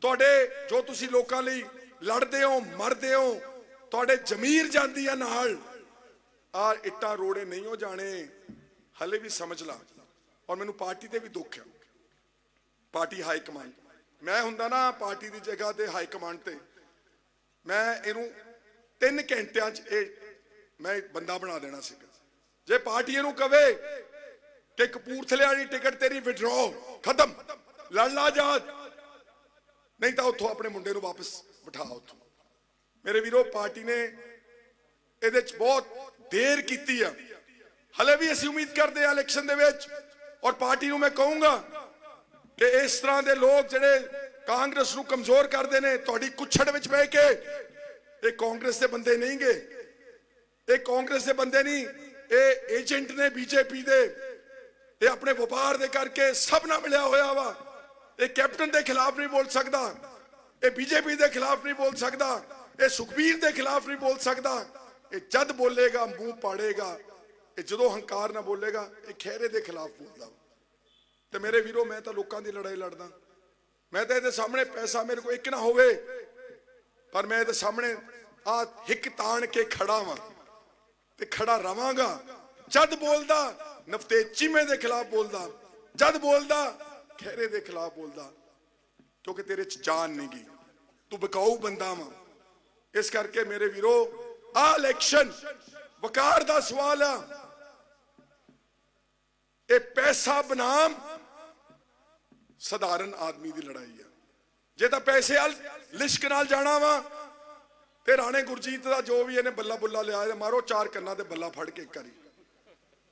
ਤੁਹਾਡੇ ਜੋ ਤੁਸੀਂ ਲੋਕਾਂ ਲਈ ਲੜਦੇ ਹੋ, ਮਰਦੇ ਹੋ, ਤੁਹਾਡੇ ਜ਼ਮੀਰ ਜਾਂਦੀ ਆ ਨਾਲ। ਆ ਇੱਟਾਂ ਰੋੜੇ ਨਹੀਂ ਹੋ ਜਾਣੇ, ਹਲੇ ਵੀ ਸਮਝ ਲਾ। ਔਰ ਮੈਨੂੰ ਪਾਰਟੀ ਤੇ ਵੀ ਦੁੱਖ ਹੈ, ਪਾਰਟੀ ਹਾਈ ਕਮਾਂਡ। ਮੈਂ ਹੁੰਦਾ ਨਾ ਪਾਰਟੀ ਦੀ ਜਗ੍ਹਾ ਤੇ ਹਾਈ ਕਮਾਂਡ ਤੇ, ਮੈਂ ਇਹਨੂੰ 3 ਘੰਟਿਆਂ 'ਚ ਮੈਂ ਬੰਦਾ ਬਣਾ ਦੇਣਾ ਸੀਗਾ। ਜੇ ਪਾਰਟੀ ਇਹਨੂੰ ਕਵੇ ਕਿ ਕਪੂਰਥਲੇ ਵਾਲੀ ਟਿਕਟ ਤੇਰੀ ਵਿਡਰਾਓ, ਖਤਮ, ਲੜ ਲਾ ਜਾ, ਨਹੀਂ ਤਾਂ ਉੱਥੋਂ ਆਪਣੇ ਮੁੰਡੇ ਨੂੰ ਵਾਪਸ ਬਿਠਾ ਉੱਥੋਂ। ਮੇਰੇ ਵੀਰੋ, ਪਾਰਟੀ ਨੇ ਇਹਦੇ 'ਚ ਬਹੁਤ ਦੇਰ ਕੀਤੀ ਆ। ਹਲੇ ਵੀ ਅਸੀਂ ਉਮੀਦ ਕਰਦੇ ਆ ਇਲੈਕਸ਼ਨ ਦੇ ਵਿੱਚ, ਔਰ ਪਾਰਟੀ ਨੂੰ ਮੈਂ ਕਹੂੰਗਾ ਕਿ ਇਸ ਤਰ੍ਹਾਂ ਦੇ ਲੋਕ ਜਿਹੜੇ ਕਾਂਗਰਸ ਨੂੰ ਕਮਜ਼ੋਰ ਕਰਦੇ ਨੇ, ਤੁਹਾਡੀ ਕੁੱਛੜ ਵਿੱਚ ਬਹਿ ਕੇ, ਇਹ ਕਾਂਗਰਸ ਦੇ ਬੰਦੇ ਨਹੀਂਗੇ, ਇਹ ਕਾਂਗਰਸ ਦੇ ਬੰਦੇ ਨਹੀਂ, ਇਹ ਏਜੰਟ ਨੇ ਬੀਜੇਪੀ ਦੇ। ਇਹ ਆਪਣੇ ਵਪਾਰ ਦੇ ਕਰਕੇ ਸਭ ਨਾਲ ਮਿਲਿਆ ਹੋਇਆ ਵਾ। ਇਹ ਕੈਪਟਨ ਦੇ ਖਿਲਾਫ ਨਹੀਂ ਬੋਲ ਸਕਦਾ, ਇਹ ਬੀਜੇਪੀ ਦੇ ਖਿਲਾਫ ਨਹੀਂ ਬੋਲ ਸਕਦਾ, ਇਹ ਸੁਖਬੀਰ ਦੇ ਖਿਲਾਫ ਨਹੀਂ ਬੋਲ ਸਕਦਾ। ਇਹ ਜਦ ਬੋਲੇਗਾ ਮੂੰਹ ਪਾੜੇਗਾ, ਇਹ ਜਦੋਂ ਹੰਕਾਰ ਨਾ ਬੋਲੇਗਾ, ਇਹ ਖਹਿਰੇ ਦੇ ਖਿਲਾਫ ਬੋਲਦਾ। ਤੇ ਮੇਰੇ ਵੀਰੋ, ਮੈਂ ਤਾਂ ਲੋਕਾਂ ਦੀ ਲੜਾਈ ਲੜਦਾ। ਮੈਂ ਤਾਂ ਇਹਦੇ ਸਾਹਮਣੇ ਪੈਸਾ ਮੇਰੇ ਕੋਲ ਇੱਕ ਨਾ ਹੋਵੇ, ਪਰ ਮੈਂ ਇਹਦੇ ਸਾਹਮਣੇ ਆ ਹਿੱਕ ਤਾਣ ਕੇ ਖੜਾ ਵਾਂ ਤੇ ਖੜਾ ਰਵਾਂਗਾ। ਜਦ ਬੋਲਦਾ ਨਫਤੇਜ ਚੀਮੇ ਦੇ ਖਿਲਾਫ ਬੋਲਦਾ, ਜਦ ਬੋਲਦਾ ਖਹਿਰੇ ਦੇ ਖਿਲਾਫ ਬੋਲਦਾ, ਕਿਉਂਕਿ ਤੇਰੇ 'ਚ ਜਾਨ ਨਹੀਂ ਗਈ, ਤੂੰ ਬਕਾਊ ਬੰਦਾ ਵਾਂ। ਇਸ ਕਰਕੇ ਮੇਰੇ ਵੀਰੋ, ਆ ਇਲੈਕਸ਼ਨ ਵਕਾਰ ਦਾ ਸਵਾਲ ਆ। ਇਹ ਪੈਸਾ ਬਨਾਮ ਸਧਾਰਨ ਆਦਮੀ ਦੀ ਲੜਾਈ ਆ। ਜੇ ਤਾਂ ਪੈਸੇ ਵਾਲ ਲਿਸ਼ਕ ਨਾਲ ਜਾਣਾ ਵਾ ਤੇ ਰਾਣੇ ਗੁਰਜੀਤ ਦਾ ਜੋ ਵੀ ਇਹਨੇ ਬੱਲਾ ਬੁੱਲਾ ਲਿਆ, ਮਾਰੋ 4 ਕੰਨਾਂ ਤੇ ਬੱਲਾ ਫੜ ਕੇ ਇੱਕ ਵਾਰੀ,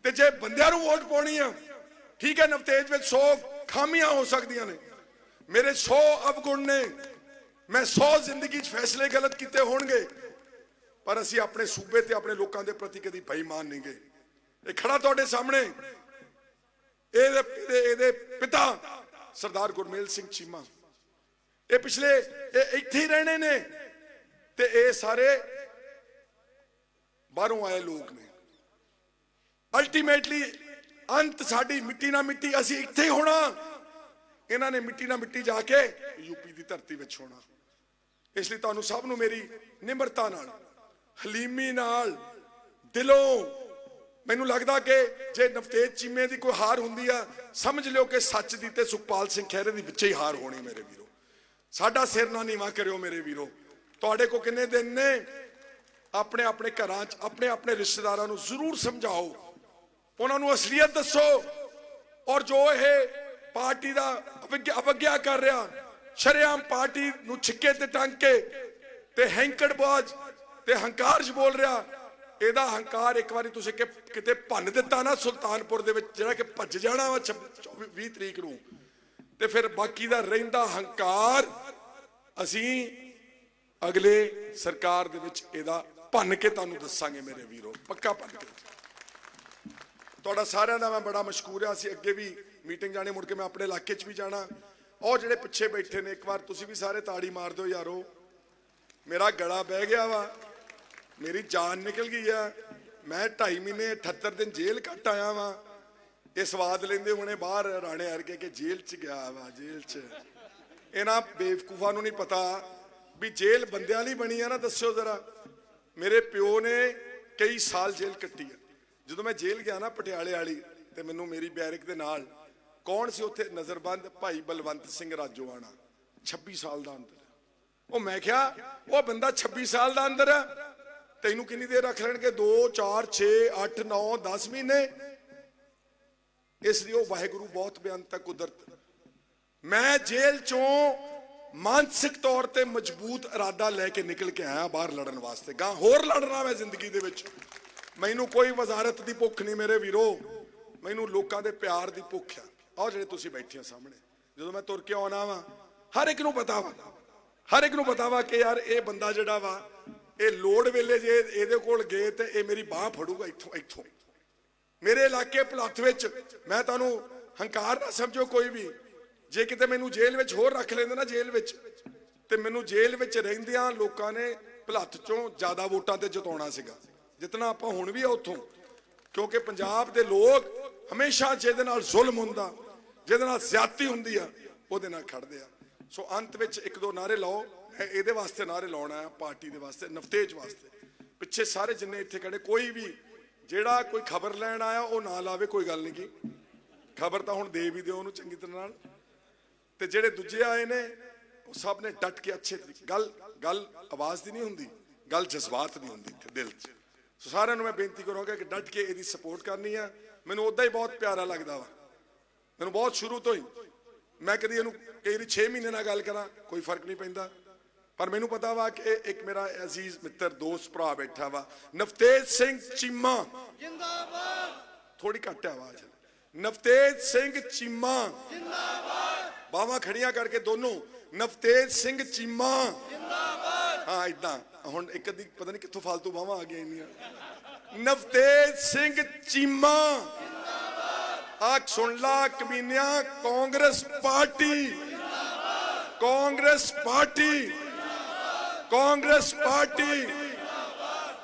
ਤੇ ਜੇ ਬੰਦਿਆਂ ਨੂੰ ਵੋਟ ਪਾਉਣੀ ਆ, ਠੀਕ ਹੈ, ਨਵਤੇਜ ਵਿੱਚ 100 ਖਾਮੀਆਂ ਹੋ ਸਕਦੀਆਂ ਨੇ, ਮੇਰੇ 100 ਅਵਗੁਣ ਨੇ, ਮੈਂ 100 ਜ਼ਿੰਦਗੀ 'ਚ ਫੈਸਲੇ ਗਲਤ ਕੀਤੇ ਹੋਣਗੇ, ਪਰ ਅਸੀਂ ਆਪਣੇ ਸੂਬੇ ਤੇ ਆਪਣੇ ਲੋਕਾਂ ਦੇ ਪ੍ਰਤੀ ਕਦੀ ਬੇਈਮਾਨ ਨਹੀਂ ਗਏ। ਇਹ ਖੜਾ ਤੁਹਾਡੇ ਸਾਹਮਣੇ ਇਹਦੇ ਪਿਤਾ ਸਰਦਾਰ ਗੁਰਮੇਲ ਸਿੰਘ ਚੀਮਾ, ਇਹ ਪਿਛਲੇ ਇੱਥੇ ਹੀ ਰਹਿਣੇ ਨੇ ਤੇ ਇਹ ਸਾਰੇ ਬਾਹਰੋਂ ਆਏ ਲੋਕ ਨੇ। ਅਲਟੀਮੇਟਲੀ ਅੰਤ ਸਾਡੀ ਮਿੱਟੀ ਨਾਲ ਮਿੱਟੀ, ਅਸੀਂ ਇੱਥੇ ਹੀ ਹੋਣਾ, ਇਹਨਾਂ ਨੇ ਮਿੱਟੀ ਨਾਲ ਮਿੱਟੀ ਜਾ ਕੇ ਯੂਪੀ ਦੀ ਧਰਤੀ ਵਿੱਚ ਹੋਣਾ। ਇਸ ਲਈ ਤੁਹਾਨੂੰ ਸਭ ਨੂੰ ਮੇਰੀ ਨਿਮਰਤਾ ਨਾਲ, ਹਲੀਮੀ ਨਾਲ, ਦਿਲੋਂ, ਮੈਨੂੰ ਲੱਗਦਾ ਕਿ ਜੇ ਨਵਤੇਜ ਚੀਮੇ ਦੀ ਕੋਈ ਹਾਰ ਹੁੰਦੀ ਆ, ਸਮਝ ਲਿਓ ਕਿ ਸੱਚ ਦੀ ਤੇ ਸੁਖਪਾਲ ਸਿੰਘ ਖਹਿਰੇ ਦੀ ਵਿੱਚ ਹੀ ਹਾਰ ਹੋਣੀ। ਮੇਰੇ ਵੀਰੋ, ਸਾਡਾ ਸਿਰ ਨਾ ਨੀਵਾਂ ਕਰਿਓ ਮੇਰੇ ਵੀਰੋ। ਤੁਹਾਡੇ ਕੋ ਕਿੰਨੇ ਦਿਨ ਨੇ, ਆਪਣੇ ਆਪਣੇ ਘਰਾਂ 'ਚ ਆਪਣੇ ਆਪਣੇ ਰਿਸ਼ਤੇਦਾਰਾਂ ਨੂੰ ਜ਼ਰੂਰ ਸਮਝਾਓ, ਉਹਨਾਂ ਨੂੰ ਅਸਲੀਅਤ ਦੱਸੋ, ਔਰ ਜੋ ਇਹ ਪਾਰਟੀ ਦਾ ਅਵਗਿਆ ਕਰ ਰਿਹਾ, ਸ਼ਰੇਆਮ ਪਾਰਟੀ ਨੂੰ ਛਿੱਕੇ ਤੇ ਟੰਗ ਕੇ ਤੇ ਹੈਂਕੜਬਾਜ਼ ਤੇ ਹੰਕਾਰ 'ਚ ਬੋਲ ਰਿਹਾ, ਇਹਦਾ ਹੰਕਾਰ ਇੱਕ ਵਾਰੀ ਤੁਸੀਂ ਕਿਤੇ ਭੰਨ ਦਿੱਤਾ ਨਾ ਸੁਲਤਾਨਪੁਰ ਦੇ ਵਿੱਚ, ਜਿਹੜਾ ਕਿ ਭੱਜ ਜਾਣਾ ਵਾ 20 ਤਰੀਕ ਨੂੰ, ਤੇ ਫਿਰ ਬਾਕੀ ਦਾ ਰਹਿੰਦਾ ਹੰਕਾਰ ਅਸੀਂ ਅਗਲੇ ਸਰਕਾਰ ਦੇ ਵਿੱਚ ਇਹਦਾ ਭੰਨ ਕੇ ਤੁਹਾਨੂੰ ਦੱਸਾਂਗੇ ਮੇਰੇ ਵੀਰੋ, ਪੱਕਾ ਭੰਨ ਕੇ। ਤੁਹਾਡਾ ਸਾਰਿਆਂ ਦਾ ਮੈਂ ਬੜਾ ਮਸ਼ਕੂਰ ਹਾਂ। ਅਸੀਂ ਅੱਗੇ ਵੀ ਮੀਟਿੰਗ ਜਾਣੀ, ਮੁੜ ਕੇ ਮੈਂ ਆਪਣੇ ਇਲਾਕੇ 'ਚ ਵੀ ਜਾਣਾ। ਉਹ ਜਿਹੜੇ ਪਿੱਛੇ ਬੈਠੇ ਨੇ, ਇੱਕ ਵਾਰ ਤੁਸੀਂ ਵੀ ਸਾਰੇ ਤਾੜੀ ਮਾਰ ਦਿਓ ਯਾਰੋ, ਮੇਰਾ ਗਲਾ ਬਹਿ ਗਿਆ ਵਾ, ਮੇਰੀ ਜਾਨ ਨਿਕਲ ਗਈ ਆ। ਮੈਂ 2.5 ਮਹੀਨੇ 78 ਦਿਨ ਜੇਲ੍ਹ ਕੱਟ ਆਇਆ ਵਾਂ। ਇਹ ਸਵਾਦ ਲੈਂਦੇ ਹੋਣੇ ਬਾਹਰ ਰਾਣੇ ਵਰਗੇ ਕਿ ਜੇਲ੍ਹ 'ਚ ਗਿਆ ਵਾ, ਜੇਲ੍ਹ 'ਚ। ਇਹਨਾਂ ਬੇਵਕੂਫਾਂ ਨੂੰ ਨਹੀਂ ਪਤਾ ਵੀ ਜੇਲ੍ਹ ਬੰਦਿਆਂ ਲਈ ਬਣੀ ਆ ਨਾ। ਦੱਸਿਓ ਜ਼ਰਾ, ਮੇਰੇ ਪਿਓ ਨੇ ਕਈ ਸਾਲ ਜੇਲ੍ਹ ਕੱਟੀ ਆ। ਜਦੋਂ ਮੈਂ ਜੇਲ੍ਹ ਗਿਆ ਨਾ ਪਟਿਆਲੇ ਵਾਲੀ, ਤੇ ਮੈਨੂੰ ਮੇਰੀ ਬੈਰਕ ਦੇ ਨਾਲ ਕੌਣ ਸੀ ਉੱਥੇ ਨਜ਼ਰਬੰਦ, ਭਾਈ ਬਲਵੰਤ ਸਿੰਘ ਰਾਜੋਆਣਾ, 26 ਸਾਲ ਦਾ ਅੰਦਰ। ਉਹ ਮੈਂ ਕਿਹਾ ਉਹ ਬੰਦਾ 26 ਸਾਲ ਦਾ ਅੰਦਰ ਆ, ਤੈਨੂੰ ਕਿੰਨੀ ਦੇਰ ਰੱਖ ਲੈਣਗੇ? 2 4 6 8 9 10 ਮਹੀਨੇ। ਇਸ ਲਈ ਉਹ ਵਾਹਿਗੁਰੂ ਬਹੁਤ ਬੇਅੰਤ ਹੈ, ਕੁਦਰਤ। ਮੈਂ ਜੇਲ੍ਹ ਚੋਂ ਮਾਨਸਿਕ ਤੌਰ ਤੇ ਮਜ਼ਬੂਤ ਇਰਾਦਾ ਲੈ ਕੇ ਨਿਕਲ ਕੇ ਆਇਆ ਬਾਹਰ ਲੜਨ ਵਾਸਤੇ। ਗਾਂ ਹੋਰ ਲੜਨਾ ਮੈਂ ਜ਼ਿੰਦਗੀ ਦੇ ਵਿੱਚ। ਮੈਨੂੰ ਕੋਈ ਵਜ਼ਾਰਤ ਦੀ ਭੁੱਖ ਨਹੀਂ ਮੇਰੇ ਵੀਰੋ, ਮੈਨੂੰ ਲੋਕਾਂ ਦੇ ਪਿਆਰ ਦੀ ਭੁੱਖ ਆ। ਆਹ ਜਿਹੜੇ ਤੁਸੀਂ ਬੈਠੇ ਹੋ ਸਾਹਮਣੇ, ਜਦੋਂ ਮੈਂ ਤੁਰ ਕੇ ਆਉਣਾ ਵਾ, ਹਰ ਇੱਕ ਨੂੰ ਪਤਾ ਵਾ, ਹਰ ਇੱਕ ਨੂੰ ਪਤਾ ਵਾ ਕਿ ਯਾਰ ਇਹ ਬੰਦਾ ਜਿਹੜਾ ਵਾ, ਇਹ ਲੋੜ ਵੇਲੇ ਜੇ ਇਹਦੇ ਕੋਲ ਗਏ ਤੇ ਇਹ ਮੇਰੀ ਬਾਹ ਫੜੂਗਾ ਇੱਥੋਂ। ਮੇਰੇ ਇਲਾਕੇ ਭਲੱਥ ਵਿੱਚ, ਮੈਂ ਤੁਹਾਨੂੰ ਹੰਕਾਰ ਨਾ ਸਮਝੋ ਕੋਈ ਵੀ, ਜੇ ਕਿਤੇ ਮੈਨੂੰ ਜੇਲ੍ਹ ਵਿੱਚ ਹੋਰ ਰੱਖ ਲੈਂਦੇ ਨਾ ਜੇਲ੍ਹ ਵਿੱਚ, ਤੇ ਮੈਨੂੰ ਜੇਲ੍ਹ ਵਿੱਚ ਰਹਿੰਦਿਆਂ ਲੋਕਾਂ ਨੇ ਭਲੱਥ ਚੋਂ ਜ਼ਿਆਦਾ ਵੋਟਾਂ ਤੇ ਜਿਤਾਉਣਾ ਸੀਗਾ, ਜਿਤਨਾ ਆਪਾਂ ਹੁਣ ਵੀ ਆ ਉੱਥੋਂ। ਕਿਉਂਕਿ ਪੰਜਾਬ ਦੇ ਲੋਕ ਹਮੇਸ਼ਾ ਜਿਹਦੇ ਨਾਲ ਜ਼ੁਲਮ ਹੁੰਦਾ, ਜਿਹਦੇ ਨਾਲ ਜ਼ਿਆਦਤੀ ਹੁੰਦੀ ਆ, ਉਹਦੇ ਨਾਲ ਖੜਦੇ ਆ। ਸੋ ਅੰਤ ਵਿੱਚ ਇੱਕ ਦੋ ਨਾਰੇ ਲਾਓ। ਮੈਂ ਇਹਦੇ ਵਾਸਤੇ ਨਾਰੇ ਲਾਉਣਾ ਆ, ਪਾਰਟੀ ਦੇ ਵਾਸਤੇ, ਨਵਤੇਜ ਵਾਸਤੇ। ਪਿੱਛੇ ਸਾਰੇ ਜਿੰਨੇ ਇੱਥੇ ਖੜੇ, ਕੋਈ ਵੀ ਜਿਹੜਾ ਕੋਈ ਖਬਰ ਲੈਣ ਆਇਆ ਉਹ ਨਾ ਲਾਵੇ, ਕੋਈ ਗੱਲ ਨਹੀਂ ਕੀ ਖਬਰ ਤਾਂ ਹੁਣ ਦੇ ਵੀ ਦਿਓ ਉਹਨੂੰ ਚੰਗੀ ਤਰ੍ਹਾਂ ਨਾਲ। ਤੇ ਜਿਹੜੇ ਦੂਜੇ ਆਏ ਨੇ ਉਹ ਸਭ ਨੇ ਡਟ ਕੇ ਅੱਛੇ ਤਰੀਕੇ, ਗੱਲ ਆਵਾਜ਼ ਦੀ ਨਹੀਂ ਹੁੰਦੀ, ਗੱਲ ਜਜ਼ਬਾਤ ਦੀ ਹੁੰਦੀ ਇੱਥੇ ਦਿਲ 'ਚ। ਸੋ ਸਾਰਿਆਂ ਨੂੰ ਮੈਂ ਬੇਨਤੀ ਕਰਾਂਗਾ ਕਿ ਡਟ ਕੇ ਇਹਦੀ ਸਪੋਰਟ ਕਰਨੀ ਆ। ਮੈਨੂੰ ਉਦਾਂ ਹੀ ਬਹੁਤ ਪਿਆਰਾ ਲੱਗਦਾ ਵਾ, ਮੈਨੂੰ ਬਹੁਤ ਸ਼ੁਰੂ ਤੋਂ ਹੀ। ਮੈਂ ਕਦੀ ਇਹਨੂੰ ਕਈ ਵਾਰੀ 6 ਮਹੀਨੇ ਨਾਲ ਗੱਲ ਕਰਾਂ ਕੋਈ ਫਰਕ ਨਹੀਂ ਪੈਂਦਾ, ਪਰ ਮੈਨੂੰ ਪਤਾ ਵਾ ਕਿ ਇੱਕ ਮੇਰਾ ਅਜ਼ੀਜ਼ ਮਿੱਤਰ ਦੋਸਤ ਭਰਾ ਬੈਠਾ ਵਾ, ਨਵਤੇਜ ਸਿੰਘ ਚੀਮਾ ਜਿੰਦਾਬਾਦ। ਥੋੜੀ ਘੱਟ ਆਵਾਜ਼, ਨਵਤੇਜ ਸਿੰਘ ਚੀਮਾ ਜਿੰਦਾਬਾਦ। ਬਾਹਾਂ ਖੜੀਆਂ ਕਰਕੇ ਦੋਨੋਂ, ਨਵਤੇਜ ਸਿੰਘ ਚੀਮਾ ਜਿੰਦਾਬਾਦ। ਹਾਂ ਇਦਾਂ, ਹੁਣ ਇੱਕ ਅੱਧੀ ਪਤਾ ਨਹੀਂ ਕਿੱਥੋਂ ਫालतू ਬਾਹਾਂ ਆ ਗਈਆਂ ਇੰਨੀਆਂ। ਨਵਤੇਜ ਸਿੰਘ ਚੀਮਾ ਜਿੰਦਾਬਾਦ। ਆ ਸੁਣ ਲਾ ਕਮੀਨਿਆਂ, Congress party, Congress party, Congress party,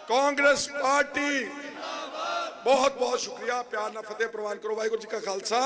Congress party. बहुत बहुत शुक्रिया, प्यार ना फतेह प्रवान करो। वाहिगुरू जी का खालसा।